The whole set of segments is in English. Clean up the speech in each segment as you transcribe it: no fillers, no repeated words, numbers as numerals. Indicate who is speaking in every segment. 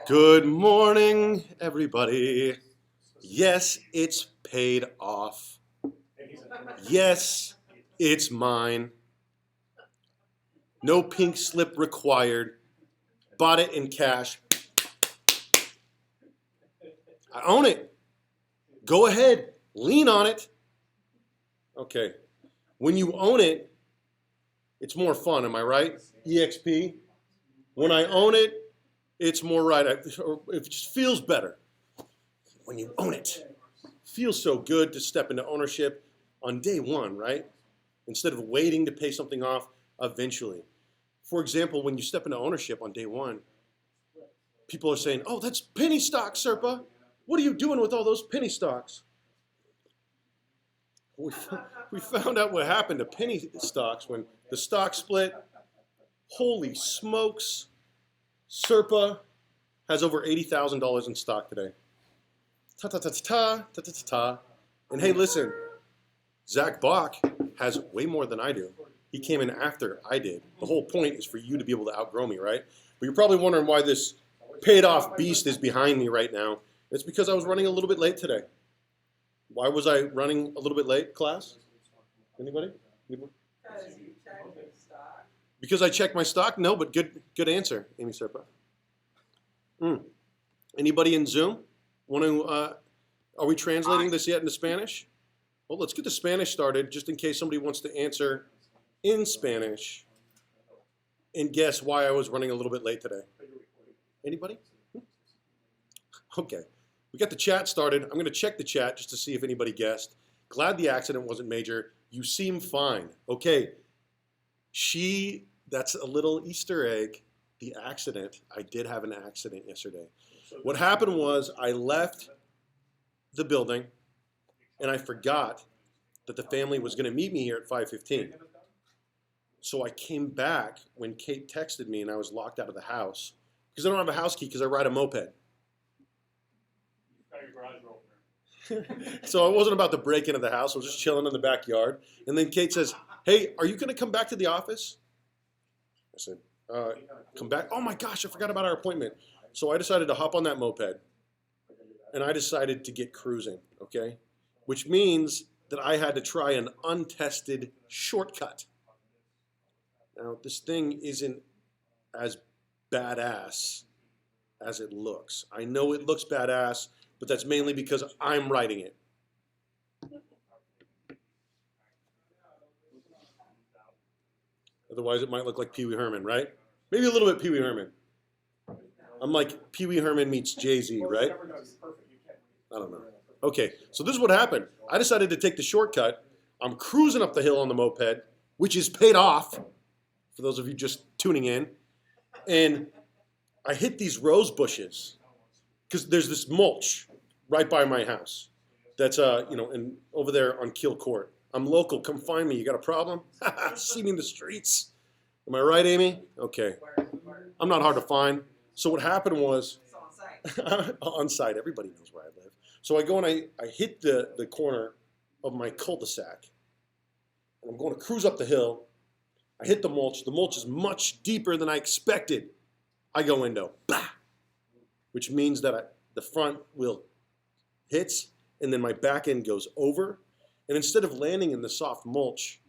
Speaker 1: Good morning, everybody. Yes, it's paid off. Yes, it's mine. No pink slip required. Bought it in cash. I own it. Go ahead. Lean on it. Okay. When you own it, it's more fun, am I right? EXP. When I own it, it's more right. It just feels better when you own it. Feels so good to step into ownership on day one, right? Instead of waiting to pay something off eventually. For example, when you step into ownership on day one, people are saying, oh, that's penny stocks, Serpa. What are you doing with all those penny stocks? We found out what happened to penny stocks when the stock split. Holy smokes. Serpa has over $80,000 in stock today. Ta-ta-ta-ta-ta. And hey, listen, Zach Bach has way more than I do. He came in after I did. The whole point is for you to be able to outgrow me, right? But you're probably wondering why this paid-off beast is behind me right now. It's because I was running a little bit late today. Why was I running a little bit late, class? Anybody? Because you checked your stock. Because I checked my stock? No, but good answer, Amy Serpa. Anybody in Zoom? Are we translating this yet into Spanish? Well, let's get the Spanish started just in case somebody wants to answer in Spanish and guess why I was running a little bit late today. Anybody? Okay. We got the chat started. I'm going to check the chat just to see if anybody guessed. Glad the accident wasn't major. You seem fine. Okay. That's a little Easter egg. The accident. I did have an accident yesterday. What happened was I left the building and I forgot that the family was going to meet me here at 5:15. So I came back when Kate texted me and I was locked out of the house because I don't have a house key because I ride a moped. So I wasn't about to break into the house. I was just chilling in the backyard. And then Kate says, hey, are you going to come back to the office? I said, come back? Oh my gosh, I forgot about our appointment. So I decided to hop on that moped. And I decided to get cruising, okay? Which means that I had to try an untested shortcut. Now, this thing isn't as badass as it looks. I know it looks badass, but that's mainly because I'm writing it. Otherwise, it might look like Pee Wee Herman, right? Maybe a little bit Pee Wee Herman. I'm like Pee Wee Herman meets Jay-Z, right? I don't know. Okay, so this is what happened. I decided to take the shortcut. I'm cruising up the hill on the moped, which is paid off, for those of you just tuning in. And I hit these rose bushes because there's this mulch right by my house. That's and over there on Keel Court. I'm local. Come find me. You got a problem? See me in the streets. Am I right, Amy? Okay. I'm not hard to find. So what happened was on site. Everybody knows where I live. So I go and I hit the corner of my cul-de-sac. And I'm going to cruise up the hill. I hit the mulch. The mulch is much deeper than I expected. I go window. Bah! Which means that the front wheel hits and then my back end goes over. And instead of landing in the soft mulch,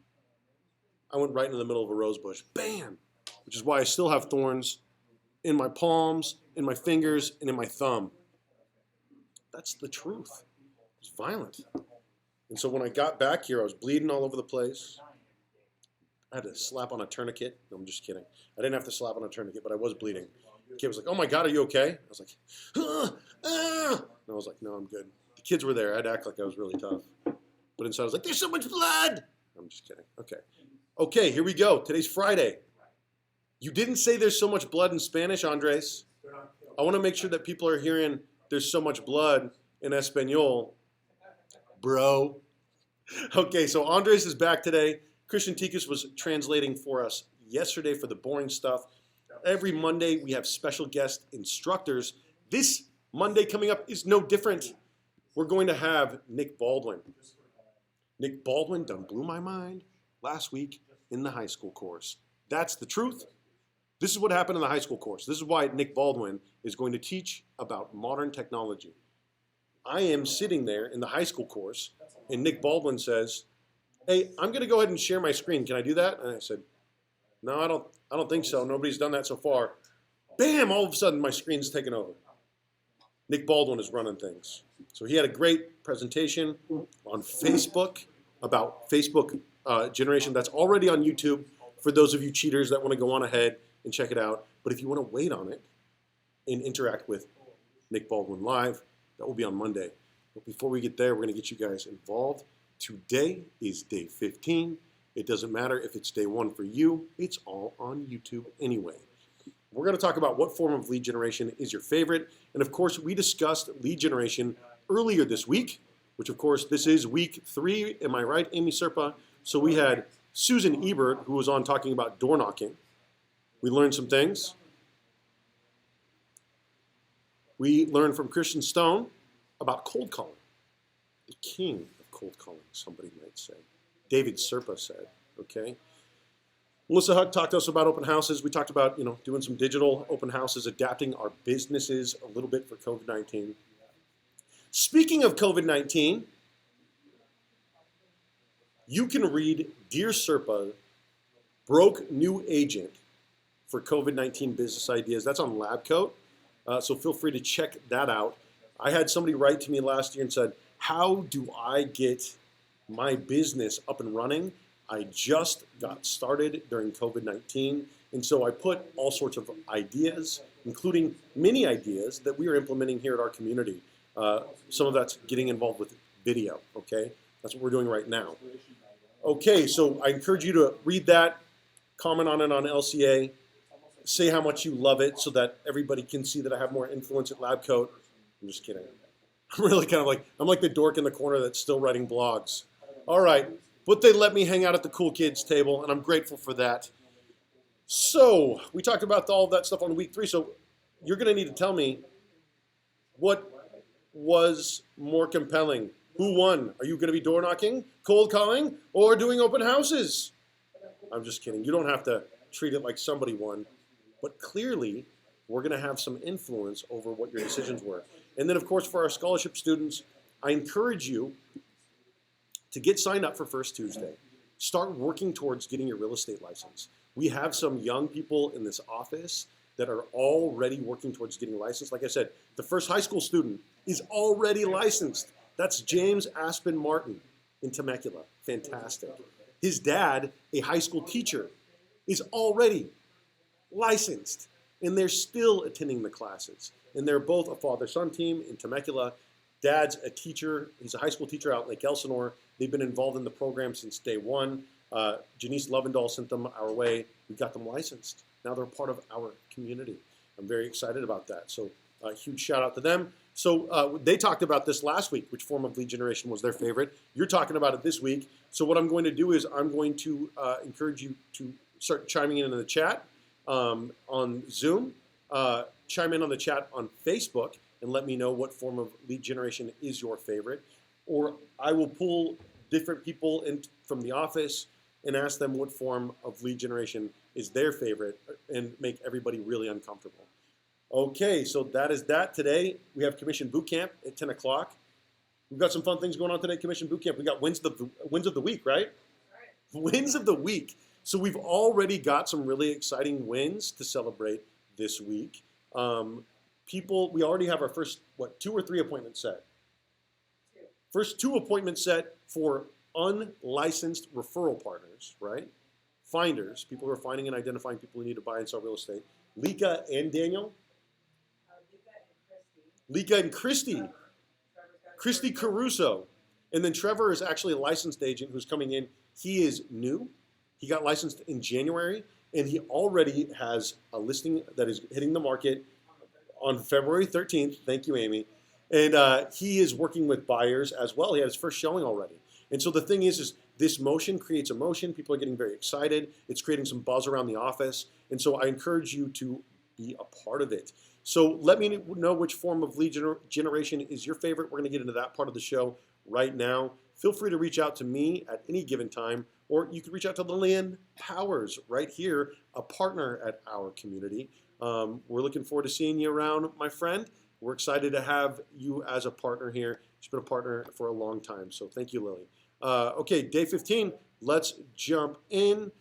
Speaker 1: I went right into the middle of a rose bush. Bam! Which is why I still have thorns in my palms, in my fingers, and in my thumb. That's the truth. It's violent. And so when I got back here, I was bleeding all over the place. I had to slap on a tourniquet. No, I'm just kidding. I didn't have to slap on a tourniquet, but I was bleeding. The kid was like, oh my God, are you okay? I was like, And I was like, no, I'm good. The kids were there. I had to act like I was really tough. But inside I was like, there's so much blood. I'm just kidding. Okay, here we go. Today's Friday. You didn't say there's so much blood in Spanish, Andres. I want to make sure that people are hearing there's so much blood in Espanol. Bro. Okay, so Andres is back today. Christian Tikus was translating for us yesterday for the boring stuff. Every Monday we have special guest instructors. This Monday coming up is no different. We're going to have Nick Baldwin. Nick Baldwin done blew my mind last week in the high school course. That's the truth. This is what happened in the high school course. This is why Nick Baldwin is going to teach about modern technology. I am sitting there in the high school course, and Nick Baldwin says, "Hey, I'm going to go ahead and share my screen. Can I do that?" And I said, "No, I don't think so. Nobody's done that so far." Bam! All of a sudden, my screen's taken over. Nick Baldwin is running things. So he had a great presentation on Facebook about Facebook generation. That's already on YouTube for those of you cheaters that want to go on ahead and check it out. But if you want to wait on it and interact with Nick Baldwin live, that will be on Monday. But before we get there, we're going to get you guys involved. Today is day 15. It doesn't matter if it's day 1 for you. It's all on YouTube anyway. We're going to talk about what form of lead generation is your favorite. And of course, we discussed lead generation earlier this week, which of course, this is week 3. Am I right, Amy Serpa? So we had Susan Ebert, who was on talking about door knocking. We learned some things. We learned from Christian Stone about cold calling. The king of cold calling, somebody might say. David Serpa said, okay? Melissa Huck talked to us about open houses. We talked about, doing some digital open houses, adapting our businesses a little bit for COVID-19. Speaking of COVID-19, you can read Dear Serpa, Broke New Agent for COVID-19 Business Ideas. That's on LabCoat, so feel free to check that out. I had somebody write to me last year and said, how do I get my business up and running? I just got started during COVID-19, and so I put all sorts of ideas, including many ideas that we are implementing here at our community. Some of that's getting involved with video, okay? That's what we're doing right now. Okay, so I encourage you to read that, comment on it on LCA, say how much you love it so that everybody can see that I have more influence at LabCoat. I'm just kidding. I'm really kind of I'm like the dork in the corner that's still writing blogs. All right. But they let me hang out at the cool kids table, and I'm grateful for that. So we talked about all of that stuff on week 3. So you're going to need to tell me what was more compelling. Who won? Are you going to be door knocking, cold calling, or doing open houses? I'm just kidding. You don't have to treat it like somebody won. But clearly, we're going to have some influence over what your decisions were. And then, of course, for our scholarship students, I encourage you to get signed up for First Tuesday. Start working towards getting your real estate license. We have some young people in this office that are already working towards getting licensed. Like I said, the first high school student is already licensed. That's James Aspen Martin in Temecula. Fantastic. His dad, a high school teacher, is already licensed, and they're still attending the classes. And they're both a father-son team in Temecula. Dad's a teacher. He's a high school teacher out in Lake Elsinore. They've been involved in the program since day 1. Janice Lovendahl sent them our way. We got them licensed. Now they're part of our community. I'm very excited about that. So a huge shout out to them. So they talked about this last week, which form of lead generation was their favorite. You're talking about it this week. So what I'm going to do is I'm going to encourage you to start chiming in the chat on Zoom. Chime in on the chat on Facebook and let me know what form of lead generation is your favorite. Or I will pull different people in from the office and ask them what form of lead generation is their favorite and make everybody really uncomfortable. Okay, so that is that. Today we have Commission Boot Camp at 10 o'clock. We've got some fun things going on today, Commission Boot Camp. We got wins of the week, right? Wins of the week. So we've already got some really exciting wins to celebrate this week. We already have our first, 2 or 3 appointments set? First 2 appointments set for unlicensed referral partners, right? Finders, people who are finding and identifying people who need to buy and sell real estate. Lika and Daniel? Lika and Christy. Christy Caruso. And then Trevor is actually a licensed agent who's coming in. He is new. He got licensed in January, and he already has a listing that is hitting the market on February 13th. Thank you, Amy. And he is working with buyers as well. He had his first showing already. And so the thing is this motion creates emotion. People are getting very excited. It's creating some buzz around the office. And so I encourage you to be a part of it. So let me know which form of lead generation is your favorite. We're going to get into that part of the show right now. Feel free to reach out to me at any given time or you could reach out to Lillian Powers right here, a partner at our community. We're looking forward to seeing you around, my friend. We're excited to have you as a partner here. She's been a partner for a long time, so thank you, Lily. Okay, day 15, let's jump in.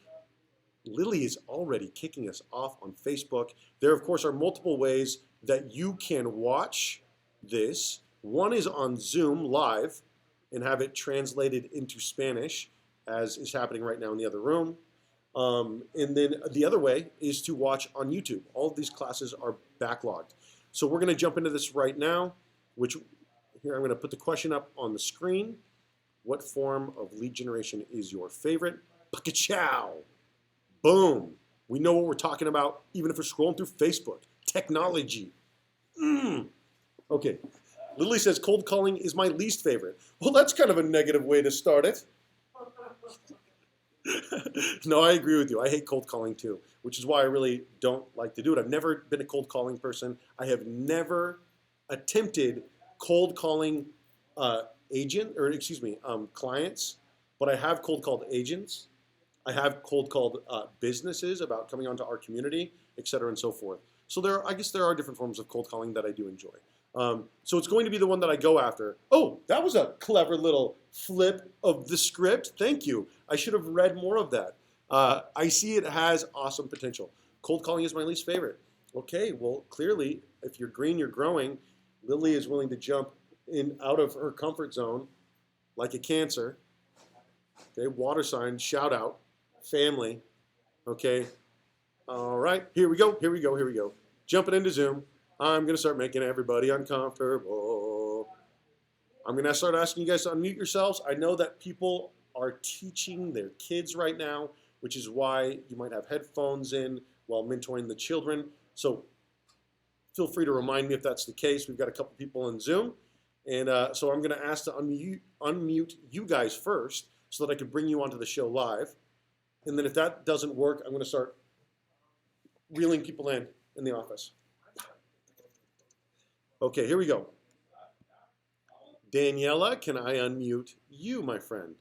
Speaker 1: Lily is already kicking us off on Facebook. There, of course, are multiple ways that you can watch this. One is on Zoom live and have it translated into Spanish, as is happening right now in the other room. And then the other way is to watch on YouTube. All of these classes are backlogged. So we're going to jump into this right now, which here I'm going to put the question up on the screen. What form of lead generation is your favorite? Pakachow. Boom. We know what we're talking about, even if we're scrolling through Facebook. Technology. Okay. Lily says cold calling is my least favorite. Well, that's kind of a negative way to start it. No, I agree with you. I hate cold calling too, which is why I really don't like to do it. I've never been a cold calling person. I have never attempted cold calling clients, but I have cold called agents. I have cold called businesses about coming onto our community, et cetera, and so forth. So I guess there are different forms of cold calling that I do enjoy. So it's going to be the one that I go after. Oh, that was a clever little flip of the script. Thank you. I should have read more of that. I see it has awesome potential. Cold calling is my least favorite. Okay, well, clearly, if you're green, you're growing. Lily is willing to jump out of her comfort zone like a Cancer. Okay, water sign, shout out, family. Okay, all right, here we go. Jumping into Zoom. I'm going to start making everybody uncomfortable. I'm going to start asking you guys to unmute yourselves. I know that people are teaching their kids right now, which is why you might have headphones in while mentoring the children. So feel free to remind me if that's the case. We've got a couple people in Zoom. And so I'm going to ask to unmute you guys first so that I can bring you onto the show live. And then if that doesn't work, I'm going to start reeling people in the office. Okay, here we go. Daniela, can I unmute you, my friend?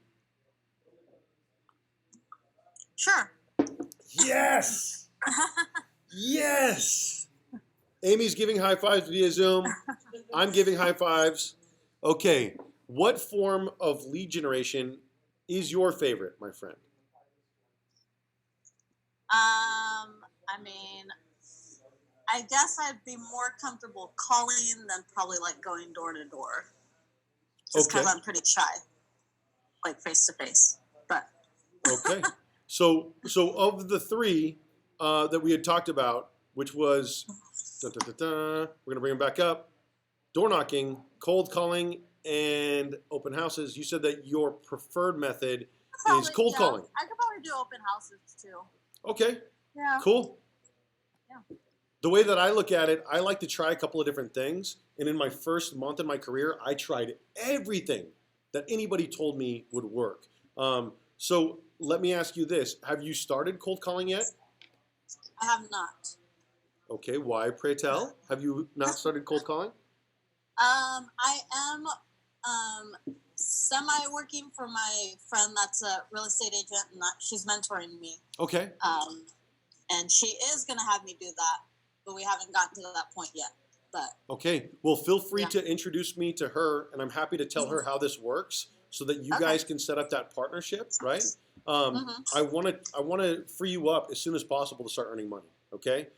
Speaker 2: Sure.
Speaker 1: Yes! Yes! Amy's giving high fives via Zoom. I'm giving high fives. Okay, what form of lead generation is your favorite, my friend?
Speaker 2: I mean, I guess I'd be more comfortable calling than probably like going door to door. Just because I'm pretty shy, like face to face. But
Speaker 1: okay, so of the three that we had talked about, which was we're gonna bring them back up: door knocking, cold calling, and open houses. You said that your preferred method is cold calling.
Speaker 2: I could probably do open houses too.
Speaker 1: Okay.
Speaker 2: Yeah.
Speaker 1: Cool.
Speaker 2: Yeah.
Speaker 1: The way that I look at it, I like to try a couple of different things. And in my first month in my career, I tried everything that anybody told me would work. So let me ask you this. Have you started cold calling yet?
Speaker 2: I have not.
Speaker 1: Okay, why, pray tell? Have you not started cold calling?
Speaker 2: I am semi-working for my friend that's a real estate agent, and she's mentoring me.
Speaker 1: Okay.
Speaker 2: And she is going to have me do that, but we haven't gotten to that point yet. But
Speaker 1: okay, well, feel free to introduce me to her, and I'm happy to tell her how this works so that you guys can set up that partnership, right? I want to free you up as soon as possible to start earning money, okay?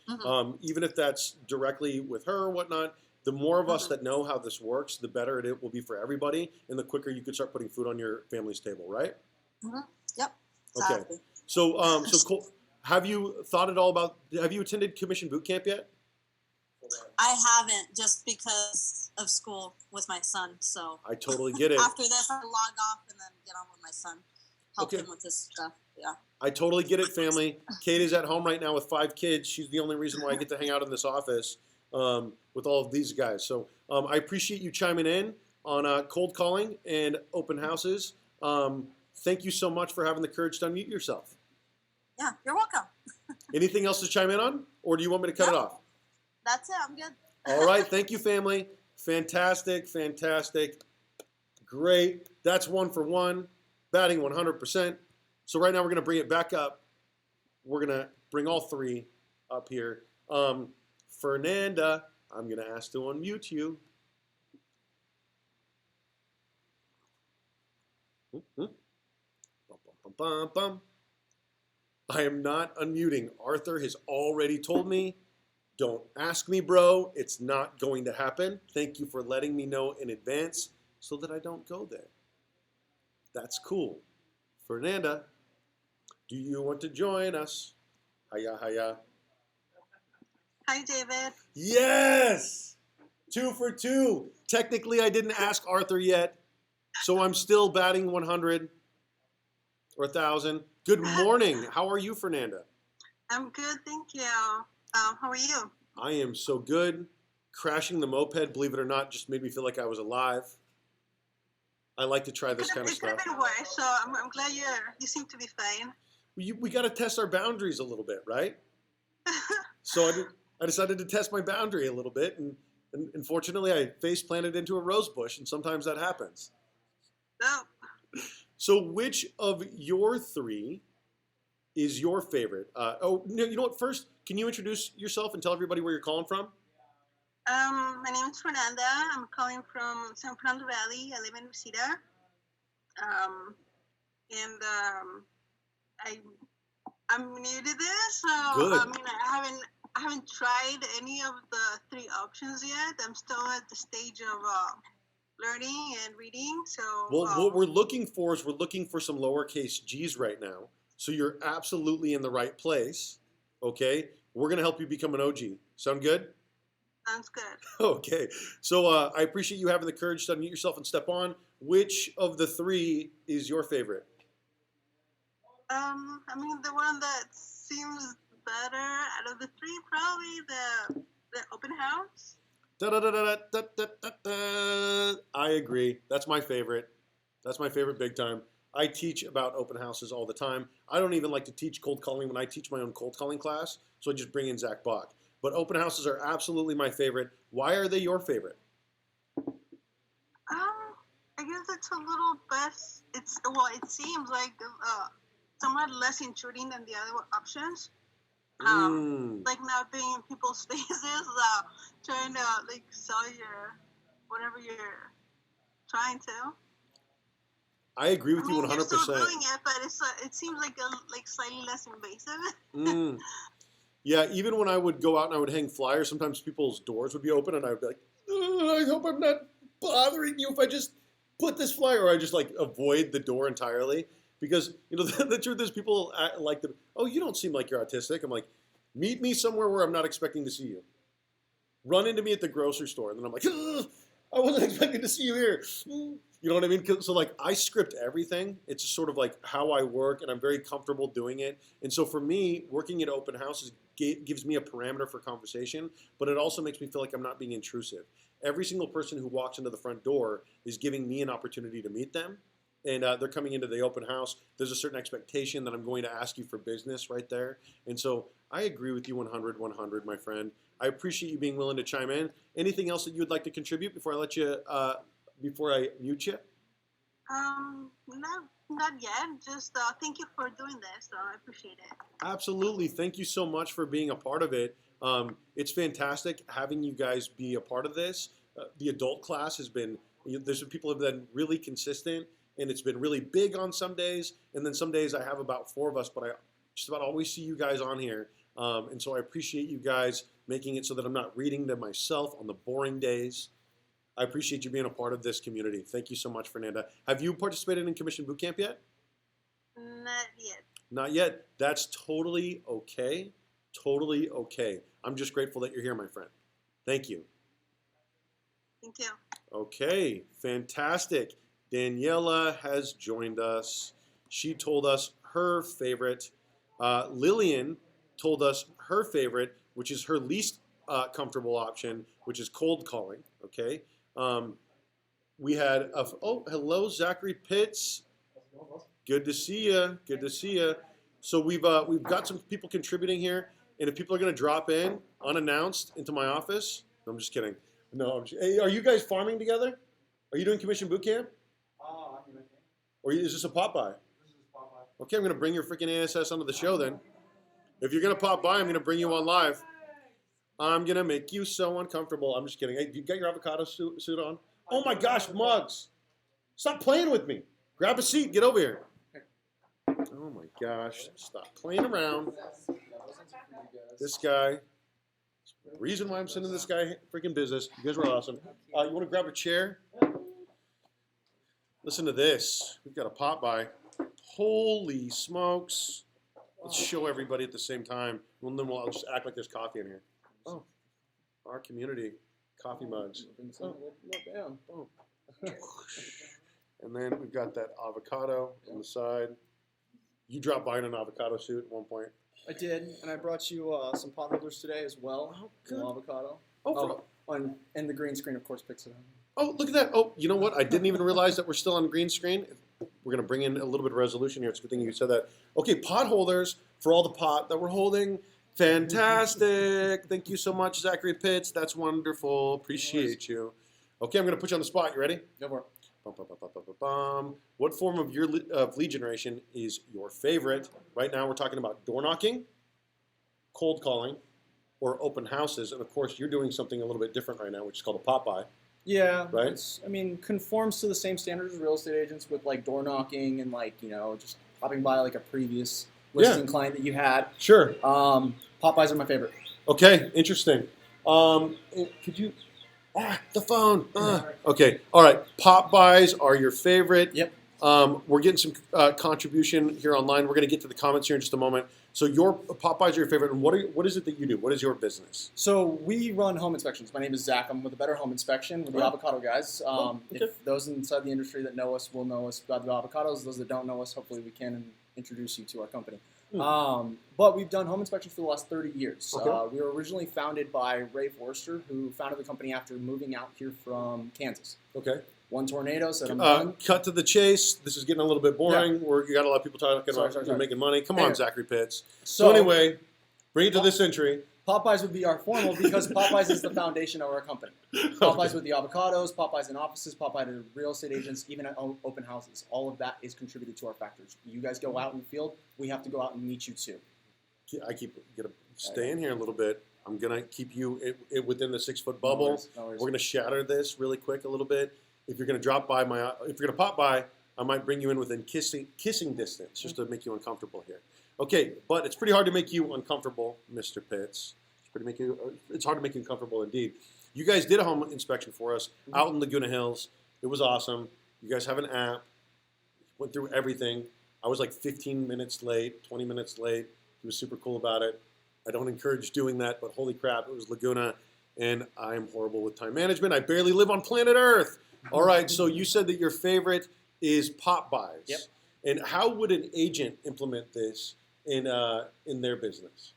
Speaker 1: Even if that's directly with her or whatnot, the more of us that know how this works, the better it will be for everybody, and the quicker you can start putting food on your family's table, right?
Speaker 2: Yep.
Speaker 1: Okay.
Speaker 2: Exactly.
Speaker 1: So, cool. Have you thought at all about? Have you attended Commission Boot Camp yet?
Speaker 2: I haven't, just because of school with my son. So
Speaker 1: I totally get it.
Speaker 2: After this, I log off and then get on with my son, help him with this stuff. Yeah.
Speaker 1: I totally get it, family. Kate is at home right now with 5 kids. She's the only reason why I get to hang out in this office with all of these guys. So I appreciate you chiming in on cold calling and open houses. Thank you so much for having the courage to unmute yourself.
Speaker 2: Yeah, you're welcome.
Speaker 1: Anything else to chime in on, or do you want me to cut it off?
Speaker 2: That's it. I'm good.
Speaker 1: All right. Thank you, family. Fantastic. Great. That's 1 for 1. Batting 100%. So right now we're going to bring it back up. We're going to bring all three up here. Fernanda, I'm going to ask to unmute you. Bum, bum, bum, bum. I am not unmuting. Arthur has already told me, don't ask me, bro. It's not going to happen. Thank you for letting me know in advance so that I don't go there. That's cool. Fernanda, do you want to join us? Hiya, hiya.
Speaker 2: Hi, David.
Speaker 1: Yes! 2 for 2. Technically, I didn't ask Arthur yet, so I'm still batting 100 or 1,000. Good morning. How are you, Fernanda?
Speaker 2: I'm good, thank you. How are you?
Speaker 1: I am so good. Crashing the moped, believe it or not, just made me feel like I was alive. I like to try this kind of stuff.
Speaker 2: It could have been worse, so I'm glad you seem to be fine.
Speaker 1: We got to test our boundaries a little bit, right? So I decided to test my boundary a little bit, and unfortunately, I face planted into a rose bush, and sometimes that happens.
Speaker 2: No.
Speaker 1: So which of your three is your favorite? You know what? First, can you introduce yourself and tell everybody where you're calling from?
Speaker 2: My name is Fernanda. I'm calling from San Fernando Valley. I live in Reseda. I'm new to this, so
Speaker 1: Good.
Speaker 2: I mean, I haven't tried any of the 3 options yet. I'm still at the stage of learning and reading. So
Speaker 1: Well, what we're looking for is some lowercase g's right now. So you're absolutely in the right place. Okay, we're gonna help you become an OG. Sound good?
Speaker 2: Sounds good.
Speaker 1: Okay, so I appreciate you having the courage to unmute yourself and step on. Which of the 3 is your favorite?
Speaker 2: I mean, the one that seems better out of the 3, probably the open house.
Speaker 1: Da, da, da, da, da, da, da, da. I agree. That's my favorite. That's my favorite big time. I teach about open houses all the time. I don't even like to teach cold calling when I teach my own cold calling class, so I just bring in Zach Bach. But open houses are absolutely my favorite. Why are they your favorite?
Speaker 2: I guess it's a little less. It seems like somewhat less intruding than the other options. Like not being in people's faces, trying to like sell whatever you're trying to.
Speaker 1: I agree with you 100%.
Speaker 2: You're still doing it, but it seems like slightly less invasive.
Speaker 1: Yeah, even when I would go out and I would hang flyers, sometimes people's doors would be open, and I would be like, I hope I'm not bothering you if I just put this flyer, or I just like avoid the door entirely. Because, you know, the truth is people like to, oh, you don't seem like you're autistic. I'm like, meet me somewhere where I'm not expecting to see you. Run into me at the grocery store. And then I'm like, I wasn't expecting to see you here. You know what I mean? So like I script everything. It's just sort of like how I work, and I'm very comfortable doing it. And so for me, working at open houses gives me a parameter for conversation, but it also makes me feel like I'm not being intrusive. Every single person who walks into the front door is giving me an opportunity to meet them. And they're coming into the open house. There's a certain expectation that I'm going to ask you for business right there. And so I agree with you 100, my friend. I appreciate you being willing to chime in. Anything else that you would like to contribute before I let you, before I mute you?
Speaker 2: Not yet. Just thank you for doing this. I appreciate it.
Speaker 1: Absolutely. Thank you so much for being a part of it. It's fantastic having you guys be a part of this. The adult class has been, there's some people who have been really consistent. And it's been really big on some days, and then some days I have about 4 of us, but I just about always see you guys on here. And so I appreciate you guys making it so that I'm not reading them myself on the boring days. I appreciate you being a part of this community. Thank you so much, Fernanda. Have you participated in Commission Bootcamp yet?
Speaker 2: Not yet.
Speaker 1: Not yet. That's totally okay. Totally okay. I'm just grateful that you're here, my friend. Thank you.
Speaker 2: Thank you.
Speaker 1: Okay, fantastic. Daniela has joined us. She told us her favorite. Lillian told us her favorite, which is her least comfortable option, which is cold calling. Okay. We had hello, Zachary Pitts. Good to see you. Good to see you. So we've got some people contributing here, and if people are going to drop in unannounced into my office, no, I'm just kidding. No, hey, are you guys farming together? Are you doing Commission Bootcamp? Or is this a Popeye?
Speaker 3: This is Popeye.
Speaker 1: Okay, I'm going to bring your freaking ASS onto the show then. If you're going to pop by, I'm going to bring you on live. I'm going to make you so uncomfortable. I'm just kidding. Hey, you got your avocado suit on? Oh my gosh, Muggs. Stop playing with me. Grab a seat. Get over here. Oh my gosh. Stop playing around. This guy. The reason why I'm sending this guy freaking business. You guys were awesome. You want to grab a chair? Listen to this. We've got a pop by. Holy smokes. Let's show everybody at the same time. And then I'll just act like there's coffee in here. Oh, our community. Coffee mugs. Oh. Oh. And then we've got that avocado on the side. You dropped by in an avocado suit at one point.
Speaker 3: I did, and I brought you some pot holders today as well.
Speaker 1: Oh, good.
Speaker 3: Avocado.
Speaker 1: Oh,
Speaker 3: And the green screen, of course, picks it up.
Speaker 1: oh, look at that. Oh, you know what? I didn't even realize that we're still on green screen. We're going to bring in a little bit of resolution here. It's a good thing you said that. Okay, pot holders for all the pot that we're holding. Fantastic. Thank you so much, Zachary Pitts. That's wonderful. Appreciate you. Okay, I'm going to put you on the spot. You ready?
Speaker 3: Go for it.
Speaker 1: Bum, bum, bum, bum, bum, bum, bum. What form of lead generation is your favorite? Right now, we're talking about door knocking, cold calling, or open houses. And of course, you're doing something a little bit different right now, which is called a pop by.
Speaker 3: Yeah,
Speaker 1: Right?
Speaker 3: It's, conforms to the same standards as real estate agents with like door knocking and like just popping by like a previous listing client that you had.
Speaker 1: Sure.
Speaker 3: Popeyes are my favorite.
Speaker 1: Okay, interesting. Could you? The phone. Okay, all right. Pop buys are your favorite.
Speaker 3: Yep.
Speaker 1: We're getting some contribution here online. We're going to get to the comments here in just a moment. So your pop buys are your favorite, and what is it that you do? What is your business?
Speaker 3: So we run home inspections. My name is Zach. I'm with the Better Home Inspection with the Avocado guys.
Speaker 1: Okay.
Speaker 3: If those inside the industry that know us will know us about the avocados. Those that don't know us, hopefully we can introduce you to our company. But we've done home inspections for the last 30 years.
Speaker 1: Okay.
Speaker 3: We were originally founded by Ray Forrester, who founded the company after moving out here from Kansas.
Speaker 1: Okay.
Speaker 3: One tornado said, I'm done.
Speaker 1: Cut to the chase. This is getting a little bit boring.
Speaker 3: Yeah.
Speaker 1: You got a lot of people talking about
Speaker 3: Sorry.
Speaker 1: making money. Come
Speaker 3: Anyway.
Speaker 1: on, Zachary Pitts. So anyway, bring it to this century.
Speaker 3: Popeyes would be our formal because Popeyes is the foundation of our company. Popeyes with the avocados, Popeyes in offices, Popeyes to real estate agents, even at open houses. All of that is contributed to our factors. You guys go out in the field, we have to go out and meet you too.
Speaker 1: I keep gonna stay in here a little bit. I'm gonna keep you within the 6-foot bubble.
Speaker 3: No worries.
Speaker 1: We're gonna shatter this really quick a little bit. If you're gonna if you're gonna pop by, I might bring you in within kissing distance, just to make you uncomfortable here. Okay, but it's pretty hard to make you uncomfortable, Mr. Pitts. It's hard to make you uncomfortable indeed. You guys did a home inspection for us out in Laguna Hills. It was awesome. You guys have an app. Went through everything. I was like 15 minutes late, 20 minutes late. He was super cool about it. I don't encourage doing that, but holy crap, it was Laguna, and I'm horrible with time management. I barely live on planet Earth. All right, so you said that your favorite is pop buys.
Speaker 3: Yep.
Speaker 1: And how would an agent implement this in their business?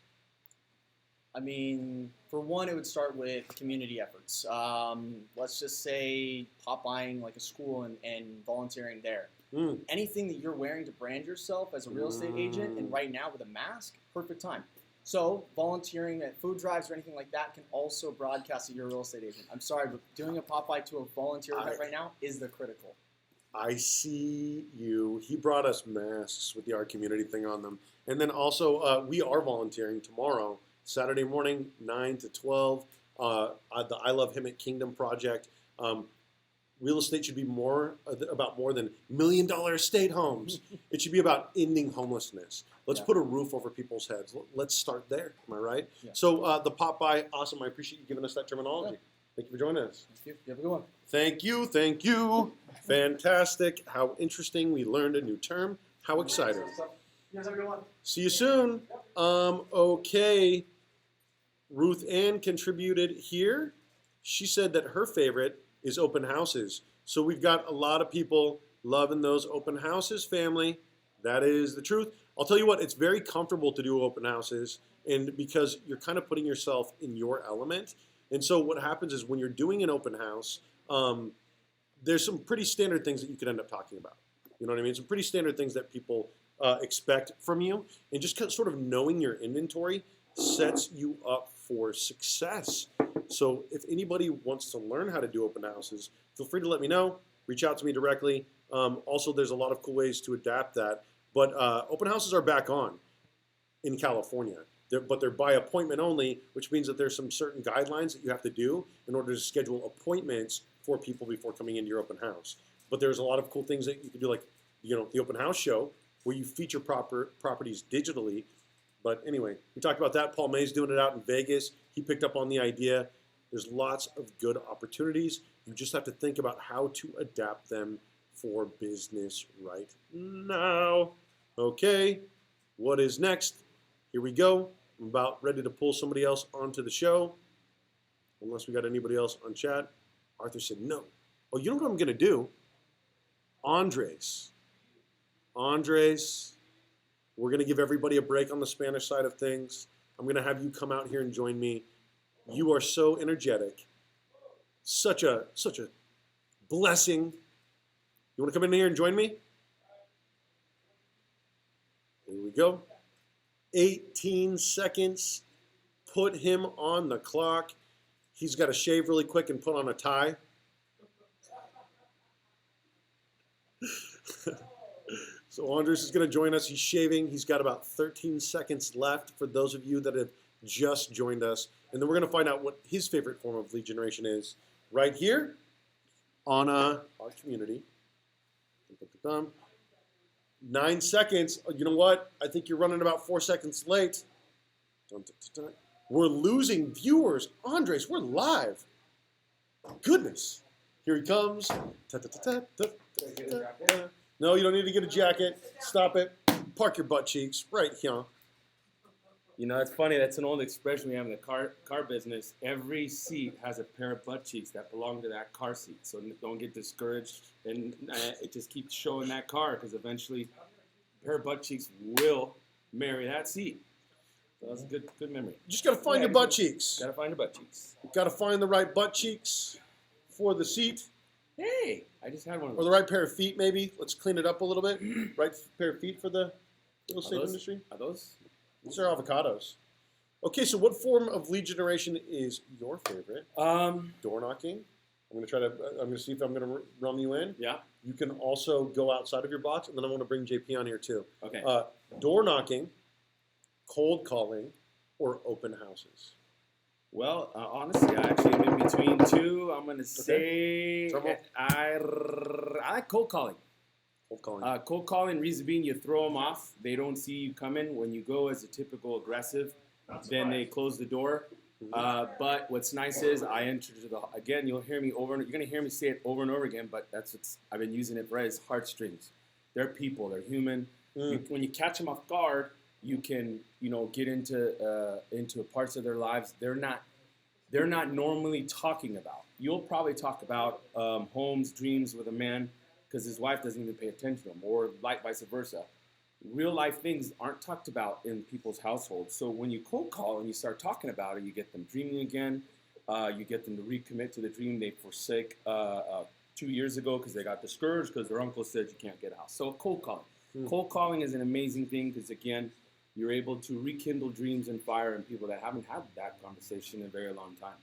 Speaker 3: For one, it would start with community efforts. Let's just say pop buying like a school and volunteering there. Anything that you're wearing to brand yourself as a real estate agent, and right now with a mask, perfect time. So volunteering at food drives or anything like that can also broadcast that you're a real estate agent. I'm sorry, but doing a Popeye to a volunteer event right now is the critical.
Speaker 1: I see you. He brought us masks with the Our Community thing on them. And then also, we are volunteering tomorrow, Saturday morning, 9 to 12, the I Love Him at Kingdom project. Real estate should be about more than $1 million estate homes. It should be about ending homelessness. Let's put a roof over people's heads. Let's start there. Am I right? Yeah. So the pop by, awesome. I appreciate you giving us that terminology. Yeah. Thank you for joining us.
Speaker 3: Thank you. You have a good one.
Speaker 1: Thank you. Thank you. Fantastic. How interesting. We learned a new term. How exciting.
Speaker 3: You guys have a good one.
Speaker 1: See you soon. Okay. Ruth Ann contributed here. She said that her favorite is open houses. So we've got a lot of people loving those open houses, family. That is the truth. I'll tell you what, it's very comfortable to do open houses, and because you're kind of putting yourself in your element. And so what happens is when you're doing an open house, there's some pretty standard things that you could end up talking about. You know what I mean? Some pretty standard things that people expect from you. And just sort of knowing your inventory sets you up for success. So if anybody wants to learn how to do open houses, feel free to let me know. Reach out to me directly. Also, there's a lot of cool ways to adapt that. But open houses are back on in California. But they're by appointment only, which means that there's some certain guidelines that you have to do in order to schedule appointments for people before coming into your open house. But there's a lot of cool things that you can do, like the open house show where you feature properties digitally. But anyway, we talked about that. Paul May's doing it out in Vegas. He picked up on the idea. There's lots of good opportunities. You just have to think about how to adapt them for business right now. Okay, what is next? Here we go. I'm about ready to pull somebody else onto the show. Unless we got anybody else on chat. Arthur said no. Oh, you know what I'm going to do? Andres, we're going to give everybody a break on the Spanish side of things. I'm going to have you come out here and join me. You are so energetic. Such a blessing. You want to come in here and join me? Here we go. 18 seconds. Put him on the clock. He's got to shave really quick and put on a tie. So Andres is going to join us. He's shaving. He's got about 13 seconds left for those of you that have just joined us. And then we're going to find out what his favorite form of lead generation is right here on our community. 9 seconds. You know what? I think you're running about 4 seconds late. We're losing viewers. Andres, we're live. Goodness. Here he comes. No, you don't need to get a jacket. Stop it. Park your butt cheeks right here.
Speaker 4: You know, it's funny. That's an old expression we have in the car business. Every seat has a pair of butt cheeks that belong to that car seat. So don't get discouraged, and it just keeps showing that car because eventually a pair of butt cheeks will marry that seat. So that's a good memory.
Speaker 1: You just got to find your butt cheeks.
Speaker 4: Got to find your butt cheeks.
Speaker 1: Got to find the right butt cheeks for the seat.
Speaker 4: Hey, I just had one of
Speaker 1: Or
Speaker 4: those.
Speaker 1: the right pair of feet, maybe. Let's clean it up a little bit. Right pair of feet for the real estate industry.
Speaker 4: Are those?
Speaker 1: These are avocados. Okay, so what form of lead generation is your favorite? Door knocking. I'm gonna see if I'm gonna run you in.
Speaker 4: Yeah.
Speaker 1: You can also go outside of your box, and then I want to bring JP on here too.
Speaker 4: Okay.
Speaker 1: Door knocking, cold calling, or open houses.
Speaker 4: Well, honestly, I actually am in between two. I'm gonna say I like cold calling.
Speaker 1: Cold calling.
Speaker 4: Cold calling, reason being, you throw them off. They don't see you coming. When you go as a typical aggressive, then they close the door. But what's nice is I enter to the, again, you'll hear me over and you're going to hear me say it over and over again, but that's what's, I've been using it for as heartstrings. They're people, they're human. When you catch them off guard, you can, get into parts of their lives they're not normally talking about. You'll probably talk about homes, dreams with a man because his wife doesn't even pay attention to him, or like vice versa. Real life things aren't talked about in people's households. So when you cold call and you start talking about it, you get them dreaming again. You get them to recommit to the dream they forsake 2 years ago because they got discouraged because their uncle said you can't get a house. So cold calling. Cold calling is an amazing thing because, again, you're able to rekindle dreams and fire in people that haven't had that conversation in a very long time.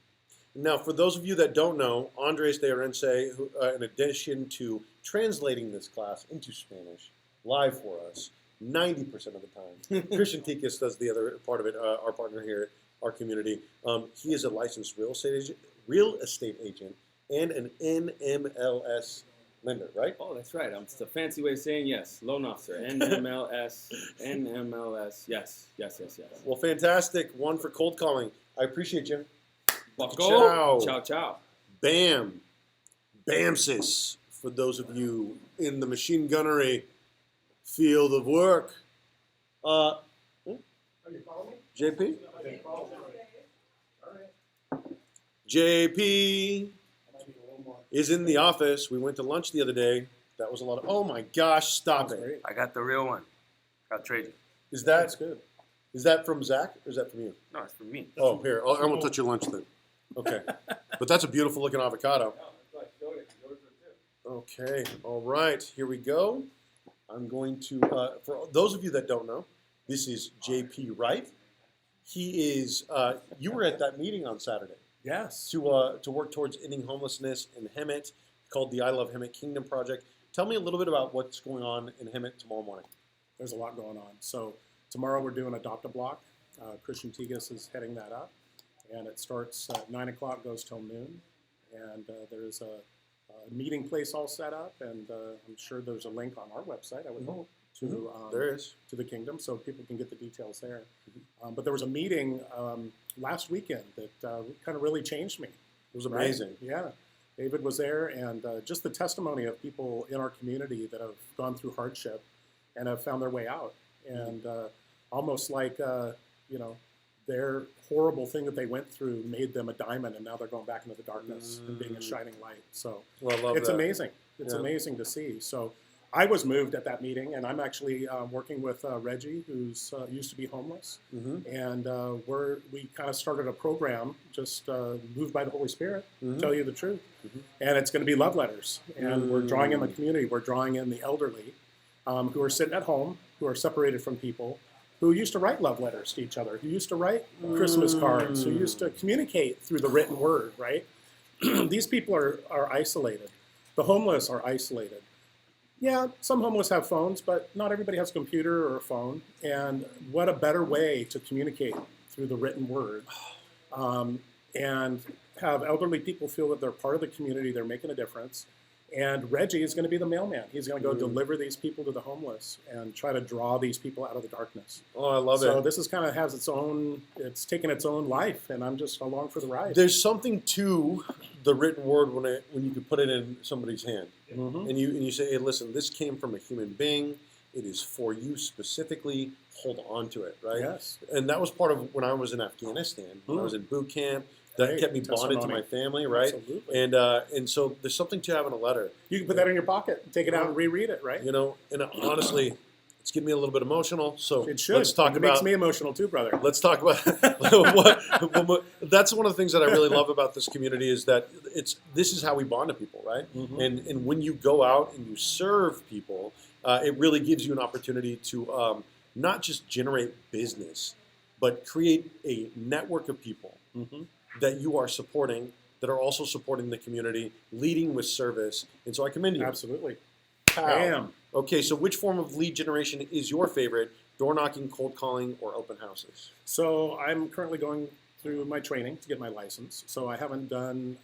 Speaker 1: Now, for those of you that don't know, Andres de Orense, who, in addition to translating this class into Spanish live for us, 90% of the time, Christian Tikas does the other part of it, our partner here at our community. He is a licensed real estate agent and an NMLS lender, right?
Speaker 4: Oh, that's right. It's a fancy way of saying yes. Loan officer. NMLS. NMLS. Yes.
Speaker 1: Well, fantastic. One for cold calling. I appreciate you.
Speaker 4: Bucko. Ciao, ciao.
Speaker 1: Bam. Bamsis. For those of you in the machine gunnery field of work. JP? JP is in the office. We went to lunch the other day. That was a lot of, oh my gosh, stop it.
Speaker 5: I got the real one. I'll trade you.
Speaker 1: Is that good? Is that from Zach or is that from you?
Speaker 5: No, it's for me.
Speaker 1: Oh, here. I won't touch your lunch then. Okay. But that's a beautiful looking avocado. Okay. All right. Here we go. I'm going to, for those of you that don't know, this is JP Wright. He is, you were at that meeting on Saturday.
Speaker 6: Yes.
Speaker 1: To work towards ending homelessness in Hemet, called the I Love Hemet Kingdom Project. Tell me a little bit about what's going on in Hemet tomorrow morning.
Speaker 6: there's a lot going on. So tomorrow we're doing Adopt a Block. Christian Tigas is heading that up, and it starts at 9 o'clock, goes till noon. And there's a meeting place all set up, and I'm sure there's a link on our website, I would hope, to
Speaker 1: There is.
Speaker 6: to the Kingdom, so people can get the details there. But there was a meeting last weekend that kind of really changed me.
Speaker 1: It was amazing.
Speaker 6: Right? Yeah. David was there, and just the testimony of people in our community that have gone through hardship and have found their way out. And almost like, you know, their horrible thing that they went through made them a diamond, and now they're going back into the darkness and being a shining light. So
Speaker 1: Well, I love
Speaker 6: it's
Speaker 1: that.
Speaker 6: amazing. It's
Speaker 1: Yeah.
Speaker 6: amazing to see. So I was moved at that meeting, and I'm actually working with Reggie, who's used to be homeless.
Speaker 1: Mm-hmm.
Speaker 6: And we kind of started a program, just moved by the Holy Spirit,
Speaker 1: Mhm.
Speaker 6: to tell you the truth.
Speaker 1: Mhm.
Speaker 6: And it's going to be love letters. And we're drawing in the community. We're drawing in the elderly who are sitting at home, who are separated from people, who used to write love letters to each other, who used to write Christmas cards, who used to communicate through the written word, right? These people are isolated. The homeless are isolated. Yeah, some homeless have phones, but not everybody has a computer or a phone. And what a better way to communicate through the written word and have elderly people feel that they're part of the community, they're making a difference. And Reggie is going to be the mailman. He's going to go deliver these people to the homeless and try to draw these people out of the darkness.
Speaker 1: Oh, I love
Speaker 6: So
Speaker 1: it.
Speaker 6: this is kind of has its own, it's taken its own life, and I'm just along for the ride.
Speaker 1: There's something to the written word when you can put it in somebody's hand.
Speaker 6: Mhm.
Speaker 1: And you say, hey, listen, this came from a human being. It is for you specifically. Hold on to it, right?
Speaker 6: Yes.
Speaker 1: And that was part of when I was in Afghanistan. When I was in boot camp, that
Speaker 6: Great
Speaker 1: kept me bonded to
Speaker 6: testimony.
Speaker 1: my family, right?
Speaker 6: Absolutely.
Speaker 1: And so there's something to having a letter,
Speaker 6: You can put that in your pocket and take it out and reread it, right?
Speaker 1: you know. And honestly, it's getting me a little bit emotional. So
Speaker 6: It should.
Speaker 1: let's talk
Speaker 6: it
Speaker 1: about.
Speaker 6: makes me emotional too, brother.
Speaker 1: Let's talk about that's one of the things that I really love about this community is that this is how we bond to people, right?
Speaker 6: Mhm.
Speaker 1: And when you go out and you serve people, it really gives you an opportunity to not just generate business, but create a network of people
Speaker 6: Mhm.
Speaker 1: that you are supporting that are also supporting the community, leading with service. And so I commend you.
Speaker 6: Absolutely.
Speaker 1: Pow.
Speaker 6: Bam.
Speaker 1: Okay, so which form of lead generation is your favorite? Door knocking, cold calling, or open houses?
Speaker 6: So I'm currently going through my training to get my license. So I haven't done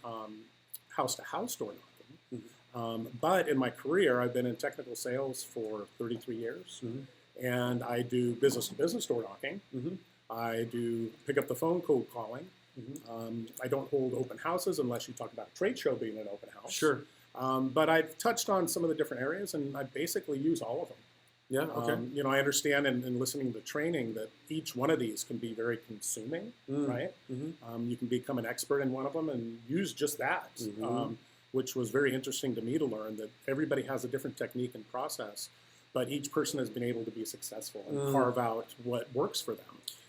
Speaker 6: house-to-house door knocking. But in my career, I've been in technical sales for 33 years.
Speaker 1: Mhm.
Speaker 6: And I do business-to-business door knocking.
Speaker 1: Mhm.
Speaker 6: I do pick up the phone cold calling.
Speaker 1: Mhm.
Speaker 6: I don't hold open houses unless you talk about a trade show being an open house.
Speaker 1: Sure.
Speaker 6: But I've touched on some of the different areas, and I basically use all of them.
Speaker 1: Yeah. Okay.
Speaker 6: You know, I understand in listening to the training that each one of these can be very consuming, right?
Speaker 1: Mhm.
Speaker 6: You can become an expert in one of them and use just that,
Speaker 1: Mhm.
Speaker 6: which was very interesting to me to learn that everybody has a different technique and process, but each person has been able to be successful and carve out what works for them.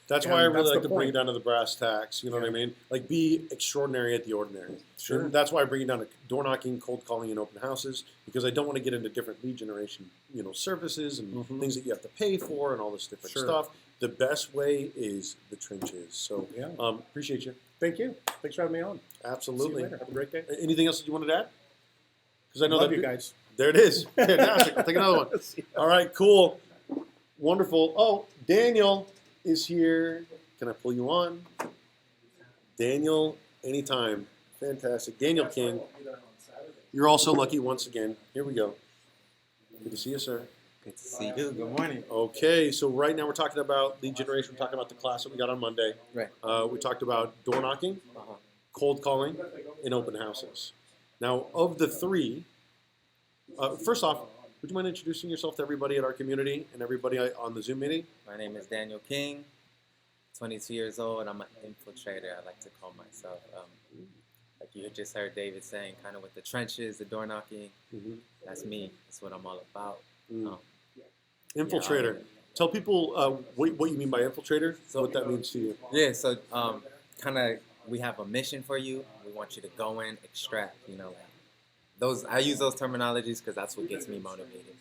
Speaker 1: That's
Speaker 6: And
Speaker 1: why I really
Speaker 6: that's
Speaker 1: like
Speaker 6: the
Speaker 1: to bring it
Speaker 6: point.
Speaker 1: down to the brass tacks. You know what I
Speaker 6: Yeah.
Speaker 1: mean? Like, be extraordinary at the ordinary.
Speaker 6: Sure.
Speaker 1: And that's why I bring it down to door knocking, cold calling, and open houses, because I don't want to get into different lead generation, services and
Speaker 6: Mhm.
Speaker 1: things that you have to pay for and all this different
Speaker 6: Sure.
Speaker 1: stuff. The best way is the trenches. So,
Speaker 6: Yeah.
Speaker 1: appreciate you.
Speaker 6: Thank you. Thanks for having me on. See you
Speaker 1: Absolutely.
Speaker 6: later. Have a great day.
Speaker 1: Anything else that you wanted to add? Because I know
Speaker 6: Love
Speaker 1: that
Speaker 6: you guys.
Speaker 1: There it is. Fantastic. I'll take another one. All right, cool. Wonderful. Oh, Daniel is here. Can I pull you on? Daniel, anytime. Fantastic. Daniel King. You're also lucky once again. Here we go. Good to see you, sir.
Speaker 7: Good to see you. Good morning.
Speaker 1: Okay, so right now we're talking about lead generation. We're talking about the class that we got on Monday.
Speaker 7: Right.
Speaker 1: We talked about door knocking,
Speaker 7: Uh-huh.
Speaker 1: cold calling, and open houses. Now, of the three, first off, would you mind introducing yourself to everybody at our community and everybody on the Zoom meeting?
Speaker 7: My name is Daniel King, 22 years old. I'm an infiltrator, I like to call myself. Like you just heard David saying, kind of with the trenches, the door knocking.
Speaker 1: Mm-hmm.
Speaker 7: That's me. That's what I'm all about.
Speaker 1: Infiltrator. Tell people what you mean by infiltrator, what that means to you.
Speaker 7: Yeah, so kind of we have a mission for you. We want you to go in, extract, those. I use those terminologies because that's what gets me motivated.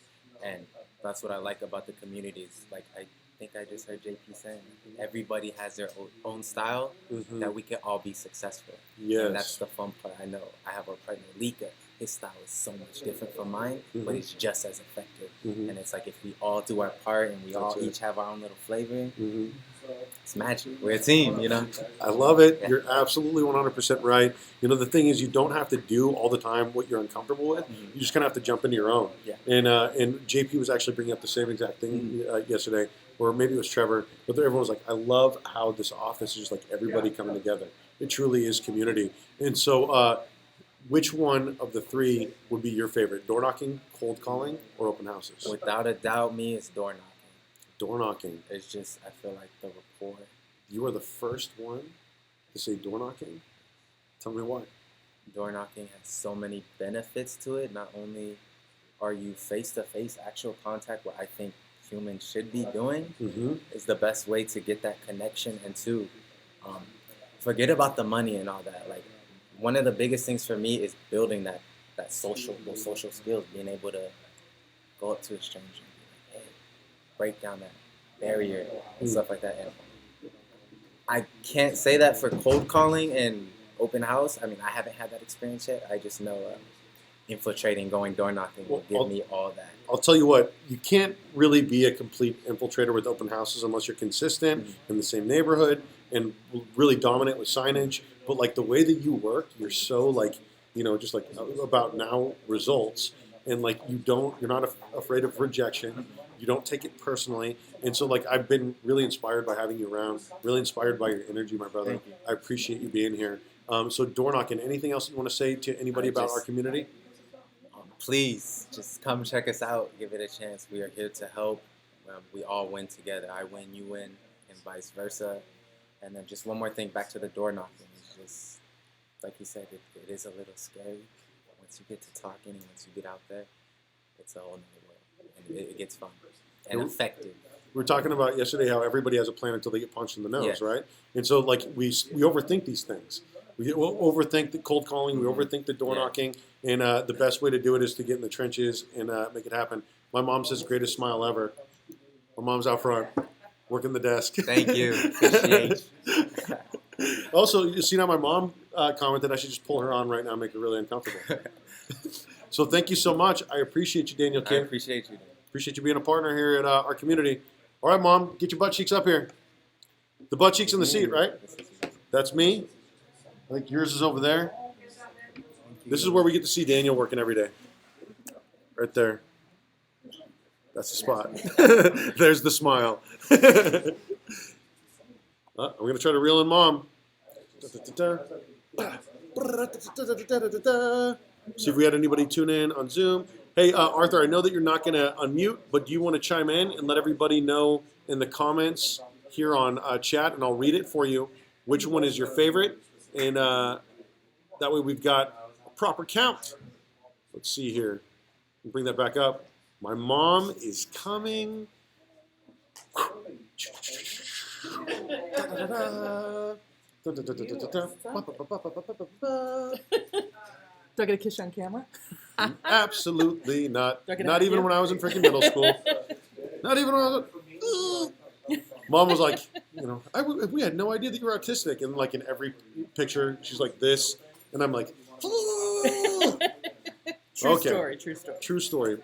Speaker 7: And that's what I like about the communities. Like I think I just heard JP saying, everybody has their own style
Speaker 1: Mm-hmm.
Speaker 7: that we can all be successful.
Speaker 1: Yes.
Speaker 7: And that's the fun part. I know I have a partner, Lika. His style is so much different from mine, but it's just as effective.
Speaker 1: Mhm.
Speaker 7: And it's like if we all do our part and we
Speaker 1: That's
Speaker 7: all
Speaker 1: it.
Speaker 7: each have our own little flavor,
Speaker 1: Mhm.
Speaker 7: it's magic. We're a team, you know?
Speaker 1: I love it.
Speaker 7: Yeah.
Speaker 1: You're absolutely 100% right. You know, the thing is, you don't have to do all the time what you're uncomfortable with. You just kind of have to jump into your own.
Speaker 7: Yeah.
Speaker 1: And JP was actually bringing up the same exact thing yesterday, or maybe it was Trevor, but everyone was like, I love how this office is just like everybody coming together. It truly is community. And so, which one of the three would be your favorite? Door knocking, cold calling, or open houses?
Speaker 7: Without a doubt, me, it's door knocking.
Speaker 1: Door knocking.
Speaker 7: It's just, I feel like the rapport.
Speaker 1: You are the first one to say door knocking? Tell me why.
Speaker 7: Door knocking has so many benefits to it. Not only are you face-to-face actual contact, what I think humans should be doing,
Speaker 1: Mm-hmm.
Speaker 7: is the best way to get that connection. And two, forget about the money and all that. Like, one of the biggest things for me is building those social skills, being able to go up to a stranger and be like, hey, break down that barrier and stuff like that. And I can't say that for cold calling and open house. I mean, I haven't had that experience yet. I just know infiltrating, going door knocking will give me all that.
Speaker 1: I'll tell you what, you can't really be a complete infiltrator with open houses unless you're consistent in the same neighborhood and really dominant with signage. But like the way that you work, you're so like, you know, just like about now results. And like you're not afraid of rejection. You don't take it personally. And so like I've been really inspired by having you around, really inspired by your energy, my brother.
Speaker 7: Thank you.
Speaker 1: I appreciate you being here. So door knocking, anything else you want to say to anybody about our community?
Speaker 7: Please, just come check us out. Give it a chance. We are here to help. We all win together. I win, you win, and vice versa. And then just one more thing back to the door knocking. It's just, like you said, it is a little scary. Once you get to talking and once you get out there, it's a whole nother world. And it gets fun and effective.
Speaker 1: We were talking about yesterday how everybody has a plan until they get punched in the nose,
Speaker 7: Yes.
Speaker 1: right? And so, like, we overthink these things. We overthink the cold calling. We overthink the door knocking. And the best way to do it is to get in the trenches and make it happen. My mom says, greatest smile ever. My mom's out front, working the desk.
Speaker 7: Thank you. Appreciate you.
Speaker 1: Also, you see now my mom commented I should just pull her on right now and make her really uncomfortable. So thank you so much. I appreciate you, Daniel
Speaker 7: I
Speaker 1: King.
Speaker 7: appreciate you.
Speaker 1: Appreciate you being a partner here at our community. All right, Mom, get your butt cheeks up here. The butt cheeks in the seat, right? That's me. I think yours is over there. This is where we get to see Daniel working every day. Right there. That's the spot. There's the smile. I'm going to try to reel in Mom. See if we had anybody tune in on Zoom. Hey, Arthur, I know that you're not going to unmute, but do you want to chime in and let everybody know in the comments here on chat, and I'll read it for you, which one is your favorite? And that way we've got a proper count. Let's see here. Bring that back up. My mom is coming.
Speaker 8: Do I get a kiss on camera?
Speaker 1: Absolutely not.
Speaker 8: Do I get a
Speaker 1: Not
Speaker 8: hug
Speaker 1: even
Speaker 8: here?
Speaker 1: when I was in freaking middle school. Not even when I was. Mom was like, you know, we had no idea that you were autistic. And like in every picture, she's like this, and I'm like,
Speaker 8: True
Speaker 1: Okay.
Speaker 8: story, true story.
Speaker 1: true story.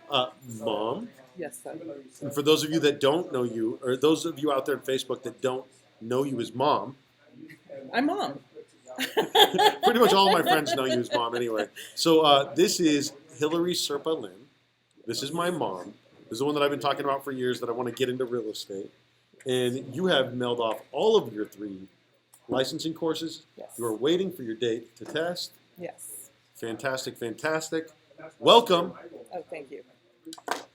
Speaker 1: Mom,
Speaker 8: Yes, son.
Speaker 1: and for those of you that don't know you, or those of you out there on Facebook that don't know you as Mom,
Speaker 8: I'm mom.
Speaker 1: pretty much all of my friends know you as Mom anyway. So this is Hillary Serpa Lynn. This is my mom. This is the one that I've been talking about for years that I want to get into real estate. And you have mailed off all of your 3 licensing courses.
Speaker 8: Yes.
Speaker 1: You are waiting for your date to test.
Speaker 8: Yes.
Speaker 1: Fantastic, fantastic. Welcome.
Speaker 8: Oh, thank you.
Speaker 1: Got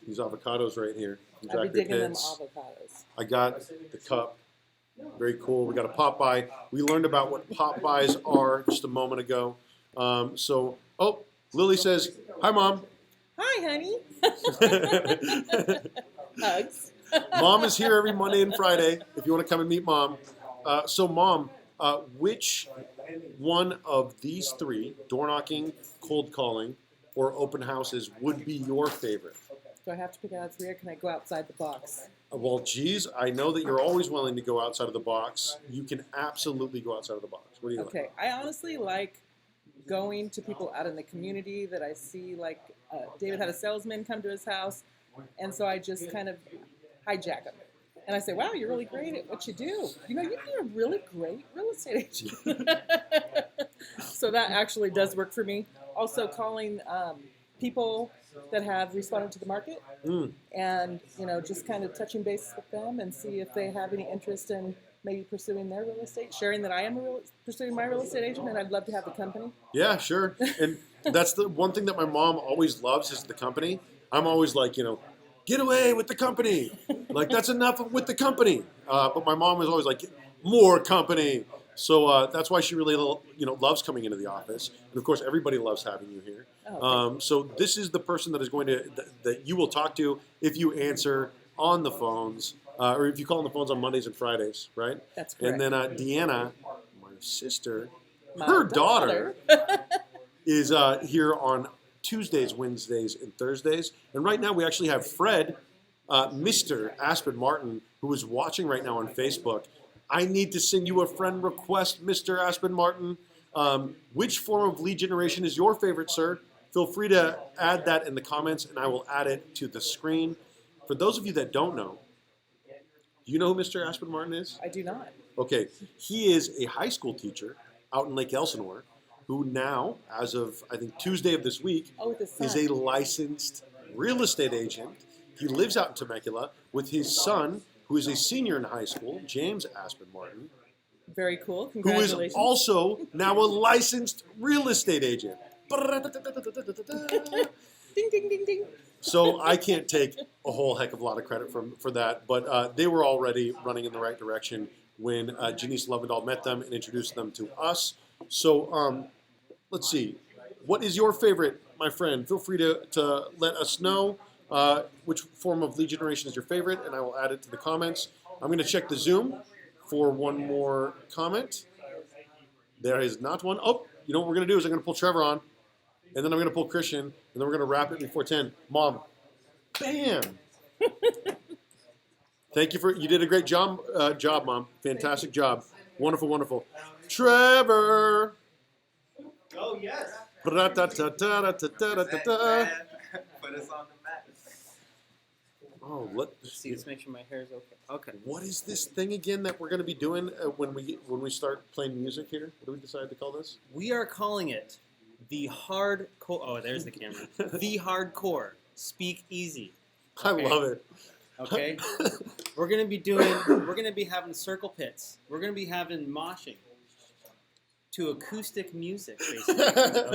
Speaker 1: these avocados right here. These
Speaker 8: I'll be
Speaker 1: Zachary
Speaker 8: digging them
Speaker 1: Pitts.
Speaker 8: avocados.
Speaker 1: I got the cup. Very cool. We got a pop-by. We learned about what pop-bys are just a moment ago. Lily says, hi, Mom.
Speaker 8: Hi, honey. Hugs.
Speaker 1: Mom is here every Monday and Friday if you want to come and meet Mom. Mom, which one of these 3, door knocking, cold calling, or open houses, would be your favorite?
Speaker 8: Do I have to pick out 3 or can I go outside the box?
Speaker 1: Well, geez, I know that you're always willing to go outside of the box. You can absolutely go outside of the box. What do you like?
Speaker 8: Okay, I honestly like going to people out in the community that I see. Like David had a salesman come to his house, and so I just kind of hijack him. And I say, wow, you're really great at what you do. You know, you'd be a really great real estate agent. So that actually does work for me. Also calling people that have responded to the market and, you know, just kind of touching base with them and see if they have any interest in maybe pursuing their real estate, sharing that I am pursuing my real estate agent and I'd love to have the company.
Speaker 1: Yeah, sure. And that's the one thing that my mom always loves is the company. I'm always like, you know, get away with the company. Like, that's enough with the company. But my mom was always like, more company. So that's why she really, you know, loves coming into the office. And of course, everybody loves having you here. So this is the person that is going to that you will talk to if you answer on the phones or if you call on the phones on Mondays and Fridays, right?
Speaker 8: That's correct.
Speaker 1: And then Deanna, my sister,
Speaker 8: My
Speaker 1: her daughter is here on Tuesdays, Wednesdays, and Thursdays. And right now we actually have Fred, Mr. Aspen Martin, who is watching right now on Facebook. I need to send you a friend request, Mr. Aspen Martin. Which form of lead generation is your favorite, sir? Feel free to add that in the comments, and I will add it to the screen. For those of you that don't know, do you know who Mr. Aspen Martin is?
Speaker 8: I do not.
Speaker 1: Okay, he is a high school teacher out in Lake Elsinore, who now, as of I think Tuesday of this week,
Speaker 8: Oh, with the son.
Speaker 1: is a licensed real estate agent. He lives out in Temecula with his son, who is a senior in high school, James Aspen Martin,
Speaker 8: Very cool.
Speaker 1: who is
Speaker 8: Congratulations.
Speaker 1: also now a licensed real estate agent.
Speaker 8: Ding, ding, ding, ding.
Speaker 1: So I can't take a whole heck of a lot of credit for that, but they were already running in the right direction when Janice Lovendahl met them and introduced them to us. So let's see. What is your favorite, my friend? Feel free to let us know which form of lead generation is your favorite, and I will add it to the comments. I'm going to check the Zoom for one more comment. There is not one. Oh, you know what we're going to do is I'm going to pull Trevor on, and then I'm going to pull Christian, and then we're going to wrap it before 10. Mom, bam. Thank you you did a great job, Mom. Fantastic job. Wonderful, wonderful. Trevor.
Speaker 3: Oh, yes.
Speaker 1: Ra-ta-ta-ta-ta-ta-ta-ta.
Speaker 7: Put us on the map.
Speaker 1: Oh,
Speaker 9: Let's see. Let's make sure my hair is okay. Okay.
Speaker 1: what is this thing again that we're going to be doing when we start playing music here? What do we decide to call this?
Speaker 9: We are calling it the hardcore. Oh, there's the camera. The hardcore. Speak easy.
Speaker 1: I
Speaker 9: Okay.
Speaker 1: love it.
Speaker 9: Okay. We're gonna be having circle pits. We're gonna be having moshing to acoustic music, basically.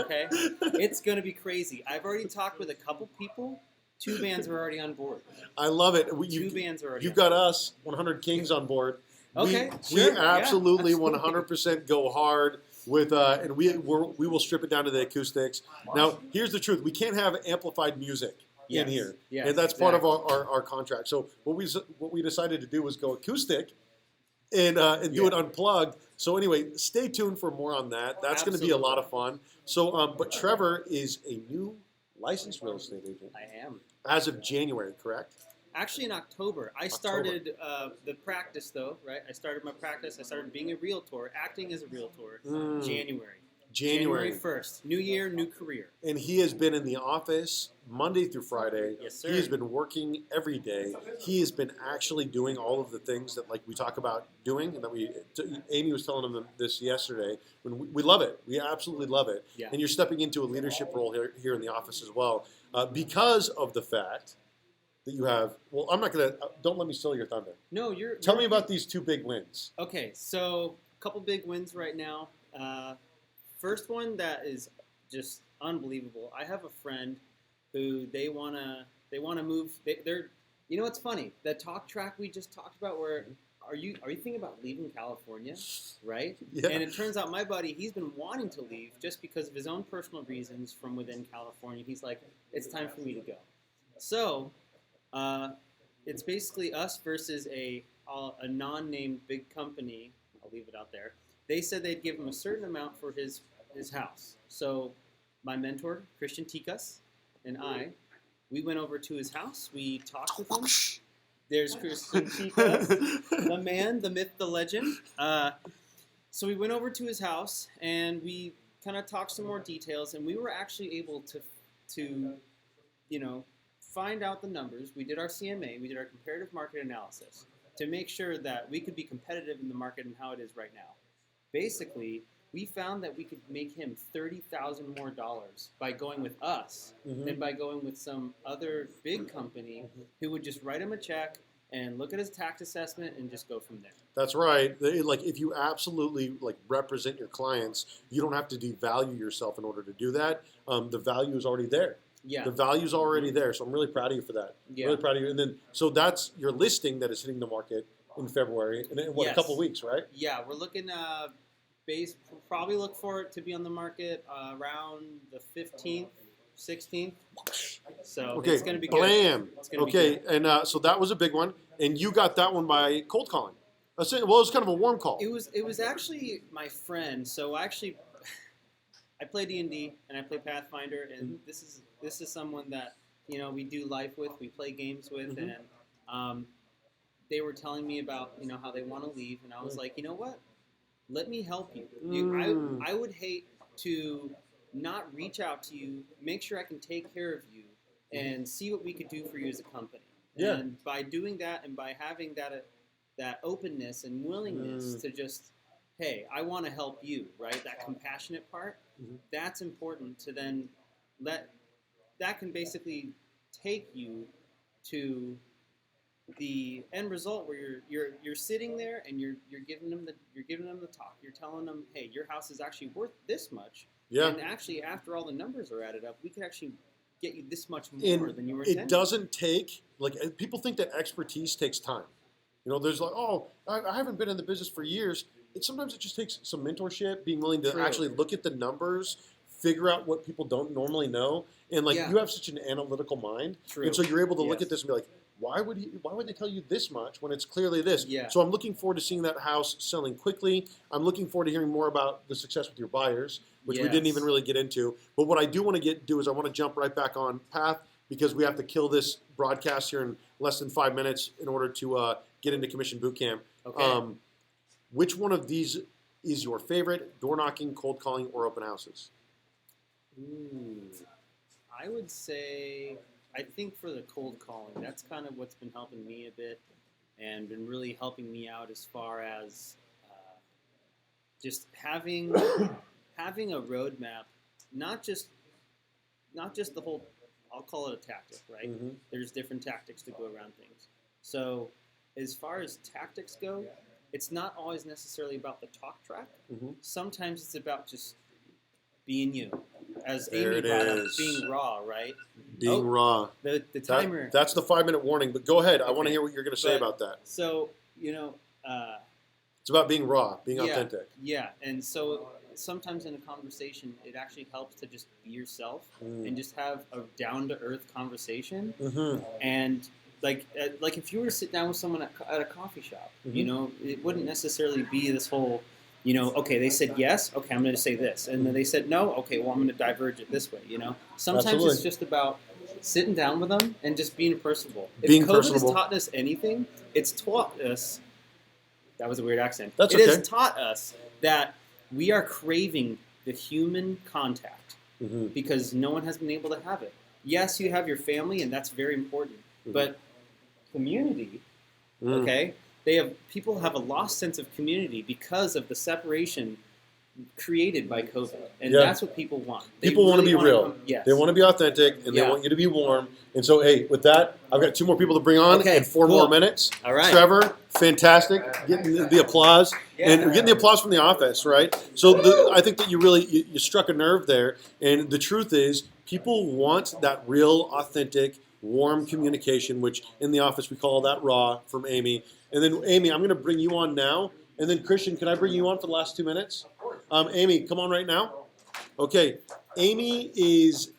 Speaker 9: Okay. It's gonna be crazy. I've already talked with a couple people. 2 bands are already on board.
Speaker 1: I love it.
Speaker 9: 2 bands are already.
Speaker 1: You've got us, 100 Kings, on board.
Speaker 9: Okay,
Speaker 1: we
Speaker 9: sure, yeah,
Speaker 1: absolutely
Speaker 9: absolutely.
Speaker 1: 100% go hard with, and we will strip it down to the acoustics. Now, here's the truth: we can't have amplified music in
Speaker 9: Yes,
Speaker 1: here,
Speaker 9: yes,
Speaker 1: and that's part of
Speaker 9: exactly.
Speaker 1: our contract. So what we decided to do was go acoustic and do it unplugged. So anyway, stay tuned for more on that. That's going to be a lot of fun. So, but Trevor is a new licensed real estate agent
Speaker 9: I am.
Speaker 1: as of January, correct?
Speaker 9: Actually, in October, I started the practice, though, right? I started my practice. I started being a realtor, acting as a realtor, January 1st. New year, new career.
Speaker 1: And he has been in the office Monday through Friday.
Speaker 9: Yes, sir.
Speaker 1: He has been working every day. He has been actually doing all of the things that, like, we talk about doing, and that Amy was telling him this yesterday. When we love it, we absolutely love it.
Speaker 9: Yeah.
Speaker 1: And you're stepping into a leadership role here in the office as well, because of the fact that you have. Well, I'm not gonna. Don't let me steal your thunder.
Speaker 9: No, you're.
Speaker 1: Tell me about these 2 big wins.
Speaker 9: Okay, so a couple big wins right now. First one that is just unbelievable. I have a friend who they wanna move. They're you know, it's funny, the talk track we just talked about. Where are you thinking about leaving California, right?
Speaker 1: Yeah.
Speaker 9: And it turns out my buddy, he's been wanting to leave just because of his own personal reasons from within California. He's like, it's time for me to go. So it's basically us versus a non-named big company. I'll leave it out there. They said they'd give him a certain amount for his house. So my mentor, Christian Tikas, and I, we went over to his house. We talked with him. There's Christian Chicas, the man, the myth, the legend. So we went over to his house and we kind of talked some more details, and we were actually able to find out the numbers. We did our CMA, we did our comparative market analysis to make sure that we could be competitive in the market and how it is right now. Basically, we found that we could make him $30,000 more by going with us than by going with some other big company who would just write him a check and look at his tax assessment and just go from there.
Speaker 1: That's right. Like if you absolutely like represent your clients, you don't have to devalue yourself in order to do that. The value is already there.
Speaker 9: Yeah.
Speaker 1: The value is already there. So I'm really proud of you for that.
Speaker 9: Yeah.
Speaker 1: Really proud of you. And then so that's your listing that is hitting the market in February, and in what, a
Speaker 9: Yes.
Speaker 1: couple of weeks, right?
Speaker 9: Yeah, we're looking probably look for it to be on the market around the 15th, 16th. So
Speaker 1: Okay.
Speaker 9: it's going to be good.
Speaker 1: Blam.
Speaker 9: It's gonna be
Speaker 1: Okay,
Speaker 9: good.
Speaker 1: and so that was a big one, and you got that one by cold calling. Well, it was kind of a warm call.
Speaker 9: It was actually my friend. So I play D&D and I play Pathfinder, and this is someone that we do life with, we play games with, and they were telling me about how they want to leave, and I was like, you know what? Let me help you. I would hate to not reach out to you, make sure I can take care of you, and see what we could do for you as a company.
Speaker 1: Yeah.
Speaker 9: And by doing that, and by having that openness and willingness to just, hey, I want to help you, right? That compassionate part, that's important to then that can basically take you to the end result where you're sitting there and you're giving them the talk. You're telling them, hey, your house is actually worth this much.
Speaker 1: Yeah.
Speaker 9: And actually, after all the numbers are added up, we could actually get you this much more than you were intending.
Speaker 1: It doesn't take, like, people think that expertise takes time. There's like, oh, I haven't been in the business for years. Sometimes it just takes some mentorship, being willing to
Speaker 9: True.
Speaker 1: actually look at the numbers, figure out what people don't normally know. And like,
Speaker 9: Yeah.
Speaker 1: you have such an analytical mind.
Speaker 9: True.
Speaker 1: And so you're able to look
Speaker 9: Yes.
Speaker 1: at this and be like, why would they tell you this much when it's clearly this?
Speaker 9: Yeah.
Speaker 1: So I'm looking forward to seeing that house selling quickly. I'm looking forward to hearing more about the success with your buyers, which we didn't
Speaker 9: Yes.
Speaker 1: even really get into. But what I do want to do is I want to jump right back on path, because we have to kill this broadcast here in less than 5 minutes in order to get into Commission Boot Camp.
Speaker 9: Okay.
Speaker 1: Which one of these is your favorite? Door knocking, cold calling, or open houses?
Speaker 9: Ooh, I would say, I think for the cold calling, that's kind of what's been helping me a bit and been really helping me out as far as just having a roadmap, not just the whole, I'll call it a tactic, right? There's different tactics to go around things. So as far as tactics go, it's not always necessarily about the talk track. Sometimes it's about just being you. As
Speaker 1: There
Speaker 9: Amy
Speaker 1: it
Speaker 9: brought up,
Speaker 1: is.
Speaker 9: being raw, right?
Speaker 1: Being raw.
Speaker 9: The timer.
Speaker 1: That's the 5 minute warning, but go ahead. I want to
Speaker 9: Okay.
Speaker 1: hear what you're going to say
Speaker 9: But-
Speaker 1: about that.
Speaker 9: So,
Speaker 1: It's about being raw, being
Speaker 9: yeah,
Speaker 1: authentic.
Speaker 9: Yeah, and so sometimes in a conversation, it actually helps to just be yourself and just have a down-to-earth conversation. And like if you were to sit down with someone at a coffee shop, it wouldn't necessarily be this whole, okay, they said yes, okay, I'm going to say this, and then they said no, okay, well, I'm going to diverge it this way. Sometimes
Speaker 1: Absolutely.
Speaker 9: it's just about sitting down with them and just being personable. If
Speaker 1: Being
Speaker 9: COVID
Speaker 1: personable.
Speaker 9: has taught us anything, it's taught us. That was a weird accent.
Speaker 1: That's
Speaker 9: It
Speaker 1: okay.
Speaker 9: has taught us that we are craving the human contact because no one has been able to have it. Yes, you have your family, and that's very important. But community, okay, people have a lost sense of community because of the separation created by COVID, and
Speaker 1: Yeah.
Speaker 9: that's what people want. They
Speaker 1: People want to
Speaker 9: really
Speaker 1: be
Speaker 9: wanna
Speaker 1: real.
Speaker 9: come- yes.
Speaker 1: They want to be authentic, and they
Speaker 9: Yeah.
Speaker 1: want you to be warm. And so, hey, with that, I've got 2 more people to bring on
Speaker 9: Okay,
Speaker 1: and 4
Speaker 9: cool.
Speaker 1: more minutes.
Speaker 9: All right.
Speaker 1: Trevor, fantastic. Getting the applause. And we're getting the applause from the office, right? So I think that you struck a nerve there. And the truth is, people want that real, authentic, warm communication, which in the office we call that raw, from Amy. And then, Amy, I'm going to bring you on now. And then, Christian, can I bring you on for the last 2 minutes? Amy, come on right now. Okay. Amy is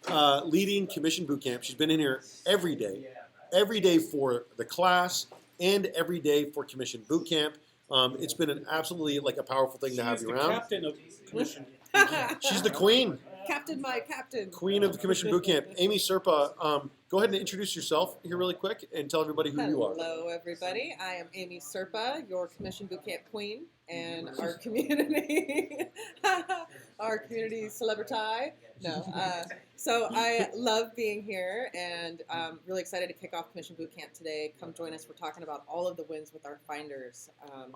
Speaker 1: leading Commission Boot Camp. She's been in here every day for the class and every day for Commission Boot Camp. It's been an absolutely a powerful thing to have you around.
Speaker 6: captain of commission.
Speaker 1: She's the queen.
Speaker 8: Captain, my captain.
Speaker 1: Queen of the Commission Boot Camp, Amy Serpa. Go ahead and introduce yourself here really quick and tell everybody who you are.
Speaker 8: Hello, everybody. I am Amy Serpa, your Commission Boot Camp queen, and our community, our community celebrity. No, so I love being here, and really excited to kick off Commission Boot Camp today. Come join us. We're talking about all of the wins with our finders.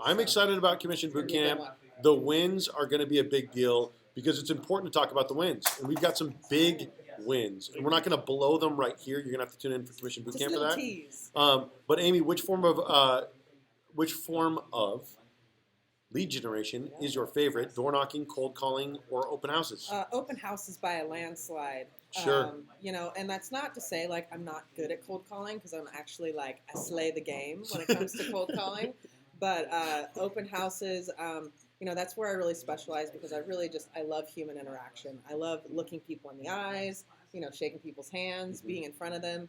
Speaker 1: I'm excited about Commission Boot Camp. The wins are going to be a big deal because it's important to talk about the wins, and we've got some big wins, and we're not going to blow them right here. You're going to have to tune in for Commission Boot Camp for that.
Speaker 8: Tease.
Speaker 1: But Amy, which form of lead generation is your favorite? Door knocking, cold calling, or open houses?
Speaker 8: Open houses by a landslide.
Speaker 1: Sure.
Speaker 8: You know, and that's not to say like I'm not good at cold calling because I'm actually like I slay the game when it comes to cold calling. But open houses, you know, that's where I really specialize because I love human interaction. I love looking people in the eyes, you know, shaking people's hands, being in front of them.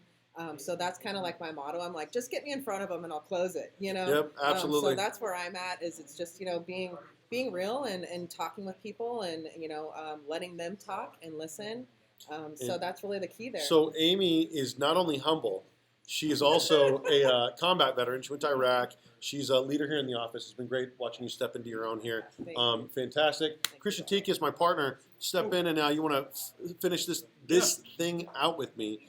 Speaker 8: So that's kind of like my motto. I'm like, just get me in front of them and I'll close it, you know?
Speaker 1: Yep, absolutely.
Speaker 8: So that's where I'm at is it's just, you know, being real and talking with people and, you know, letting them talk and listen. So that's really the key there.
Speaker 1: So Amy is not only humble, she is also a combat veteran. She went to Iraq. She's a leader here in the office. It's been great watching you step into your own here. Fantastic. Christian Tika is my partner. Step in and now you want to finish this thing out with me.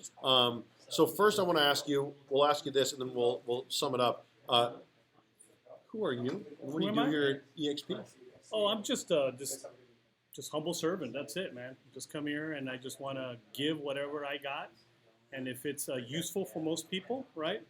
Speaker 1: So first I want to ask you, we'll ask you this and then we'll sum it up. Who are you? What do you do here at EXP?
Speaker 10: Oh, I'm just humble servant. That's it, man. Just come here and I just want to give whatever I got. And if it's useful for most people, right?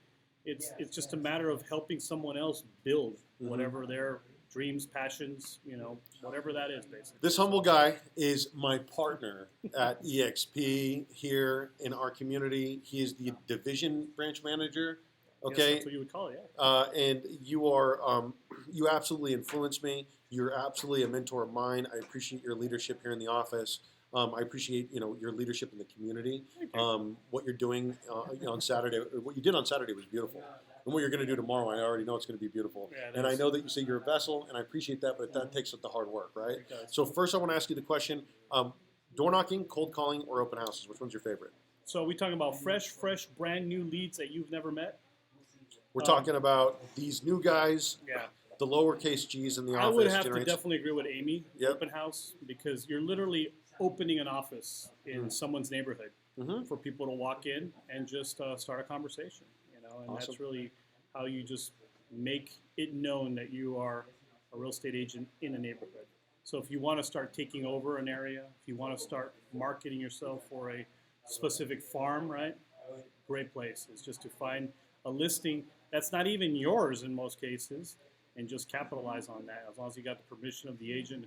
Speaker 10: It's just a matter of helping someone else build whatever their dreams, passions, you know, whatever that is, basically.
Speaker 1: This humble guy is my partner at EXP here in our community. He is the division branch manager. Okay,
Speaker 10: Yes, that's what you would call it, yeah.
Speaker 1: And you are you absolutely influence me. You're absolutely a mentor of mine. I appreciate your leadership here in the office. I appreciate your leadership in the community. What you're doing on Saturday, what you did on Saturday was beautiful, and what you're going to do tomorrow, I already know it's going to be beautiful.
Speaker 10: Yeah,
Speaker 1: and I know that you say you're a vessel, and I appreciate that, but that takes the hard work, right?
Speaker 10: It does.
Speaker 1: So first, I want to ask you the question: door knocking, cold calling, or open houses? Which one's your favorite?
Speaker 10: So are we talking about fresh, brand new leads that you've never met?
Speaker 1: We're talking about these new guys,
Speaker 10: Yeah.
Speaker 1: the lowercase G's in the office.
Speaker 10: I would have to
Speaker 1: generates-
Speaker 10: definitely agree with Amy,
Speaker 1: Yep.
Speaker 10: open house, because you're literally opening an office in someone's neighborhood for people to walk in and just start a conversation, you know, and
Speaker 1: Awesome.
Speaker 10: that's really how you just make it known that you are a real estate agent in a neighborhood. So if you want to start taking over an area, if you want to start marketing yourself for a specific farm, right? Great place is just to find a listing that's not even yours in most cases, and just capitalize on that. As long as you got the permission of the agent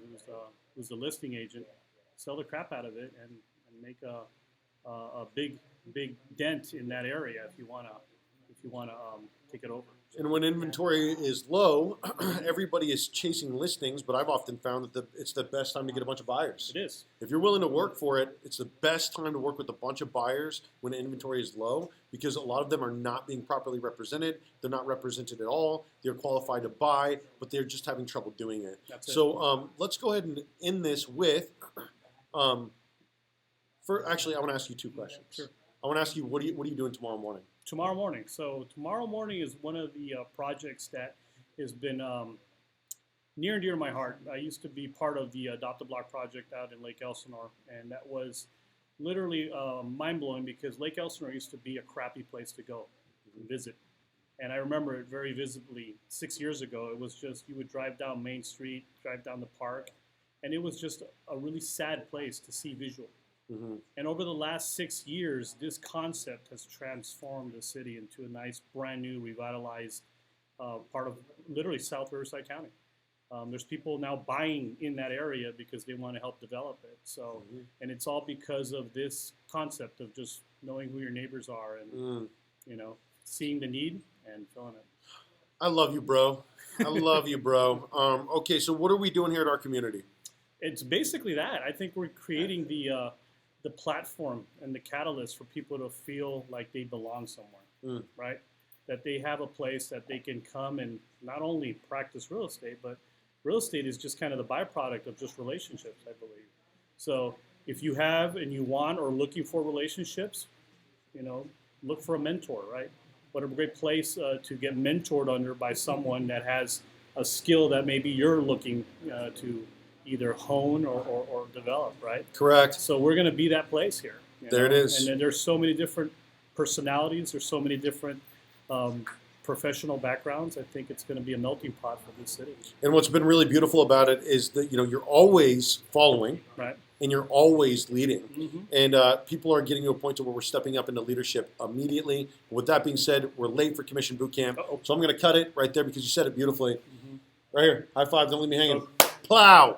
Speaker 10: who's the listing agent, sell the crap out of it and make a big dent in that area if you wanna take it over.
Speaker 1: And when inventory is low, everybody is chasing listings, but I've often found that it's the best time to get a bunch of buyers.
Speaker 10: It is.
Speaker 1: If you're willing to work for it, it's the best time to work with a bunch of buyers when inventory is low because a lot of them are not being properly represented. They're not represented at all. They're qualified to buy, but they're just having trouble doing it.
Speaker 10: That's it.
Speaker 1: So let's go ahead and end this with, actually, I want to ask you two questions.
Speaker 10: Sure.
Speaker 1: I want to ask you, what are you doing tomorrow morning?
Speaker 10: Tomorrow morning. So tomorrow morning is one of the projects that has been near and dear to my heart. I used to be part of the Adopt a Block project out in Lake Elsinore, and that was literally mind-blowing because Lake Elsinore used to be a crappy place to go and visit. And I remember it very visibly 6 years ago. It was just, you would drive down Main Street, drive down the park, and it was just a really sad place to see visual. And over the last 6 years, this concept has transformed the city into a nice, brand new, revitalized part of literally South Riverside County. There's people now buying in that area because they want to help develop it. So, and it's all because of this concept of just knowing who your neighbors are and you know, seeing the need and filling it.
Speaker 1: I love you, bro. I love you, bro. Okay, so what are we doing here at our community?
Speaker 10: It's basically that. I think we're creating the platform and the catalyst for people to feel like they belong somewhere, right? That they have a place that they can come and not only practice real estate, but real estate is just kind of the byproduct of just relationships, I believe. So if you have and you want or looking for relationships, you know, look for a mentor, right? What a great place to get mentored under by someone that has a skill that maybe you're looking to either hone or develop, right?
Speaker 1: Correct.
Speaker 10: So we're going to be that place here. You
Speaker 1: There
Speaker 10: know?
Speaker 1: it is.
Speaker 10: And then there's so many different personalities. There's so many different professional backgrounds. I think it's going to be a melting pot for this city.
Speaker 1: And what's been really beautiful about it is that, you know, you're always following,
Speaker 10: Right.
Speaker 1: and you're always leading.
Speaker 10: Mm-hmm.
Speaker 1: And people are getting to a point to where we're stepping up into leadership immediately. With that being said, we're late for Commission Boot Camp.
Speaker 10: Uh-oh.
Speaker 1: So I'm going to cut it right there because you said it beautifully.
Speaker 10: Mm-hmm.
Speaker 1: Right here. High five. Don't leave me hanging. Plow.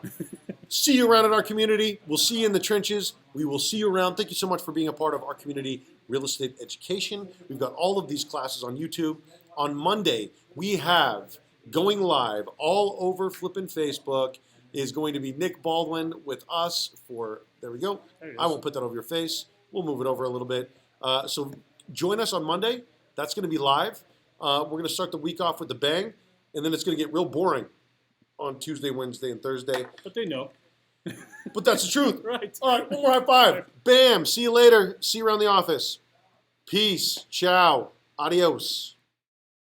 Speaker 1: See you around in our community. We'll see you in the trenches. We will see you around. Thank you so much for being a part of our community real estate education. We've got all of these classes on YouTube. On Monday, we have going live all over flipping Facebook is going to be Nick Baldwin with us for, there we go.
Speaker 10: There it is.
Speaker 1: I won't put that over your face. We'll move it over a little bit. So join us on Monday. That's going to be live. We're going to start the week off with a bang, and then it's going to get real boring on Tuesday, Wednesday, and Thursday.
Speaker 10: But they know.
Speaker 1: But that's the truth.
Speaker 10: Right.
Speaker 1: All right, one more high five. Bam. See you later. See you around the office. Peace. Ciao. Adios.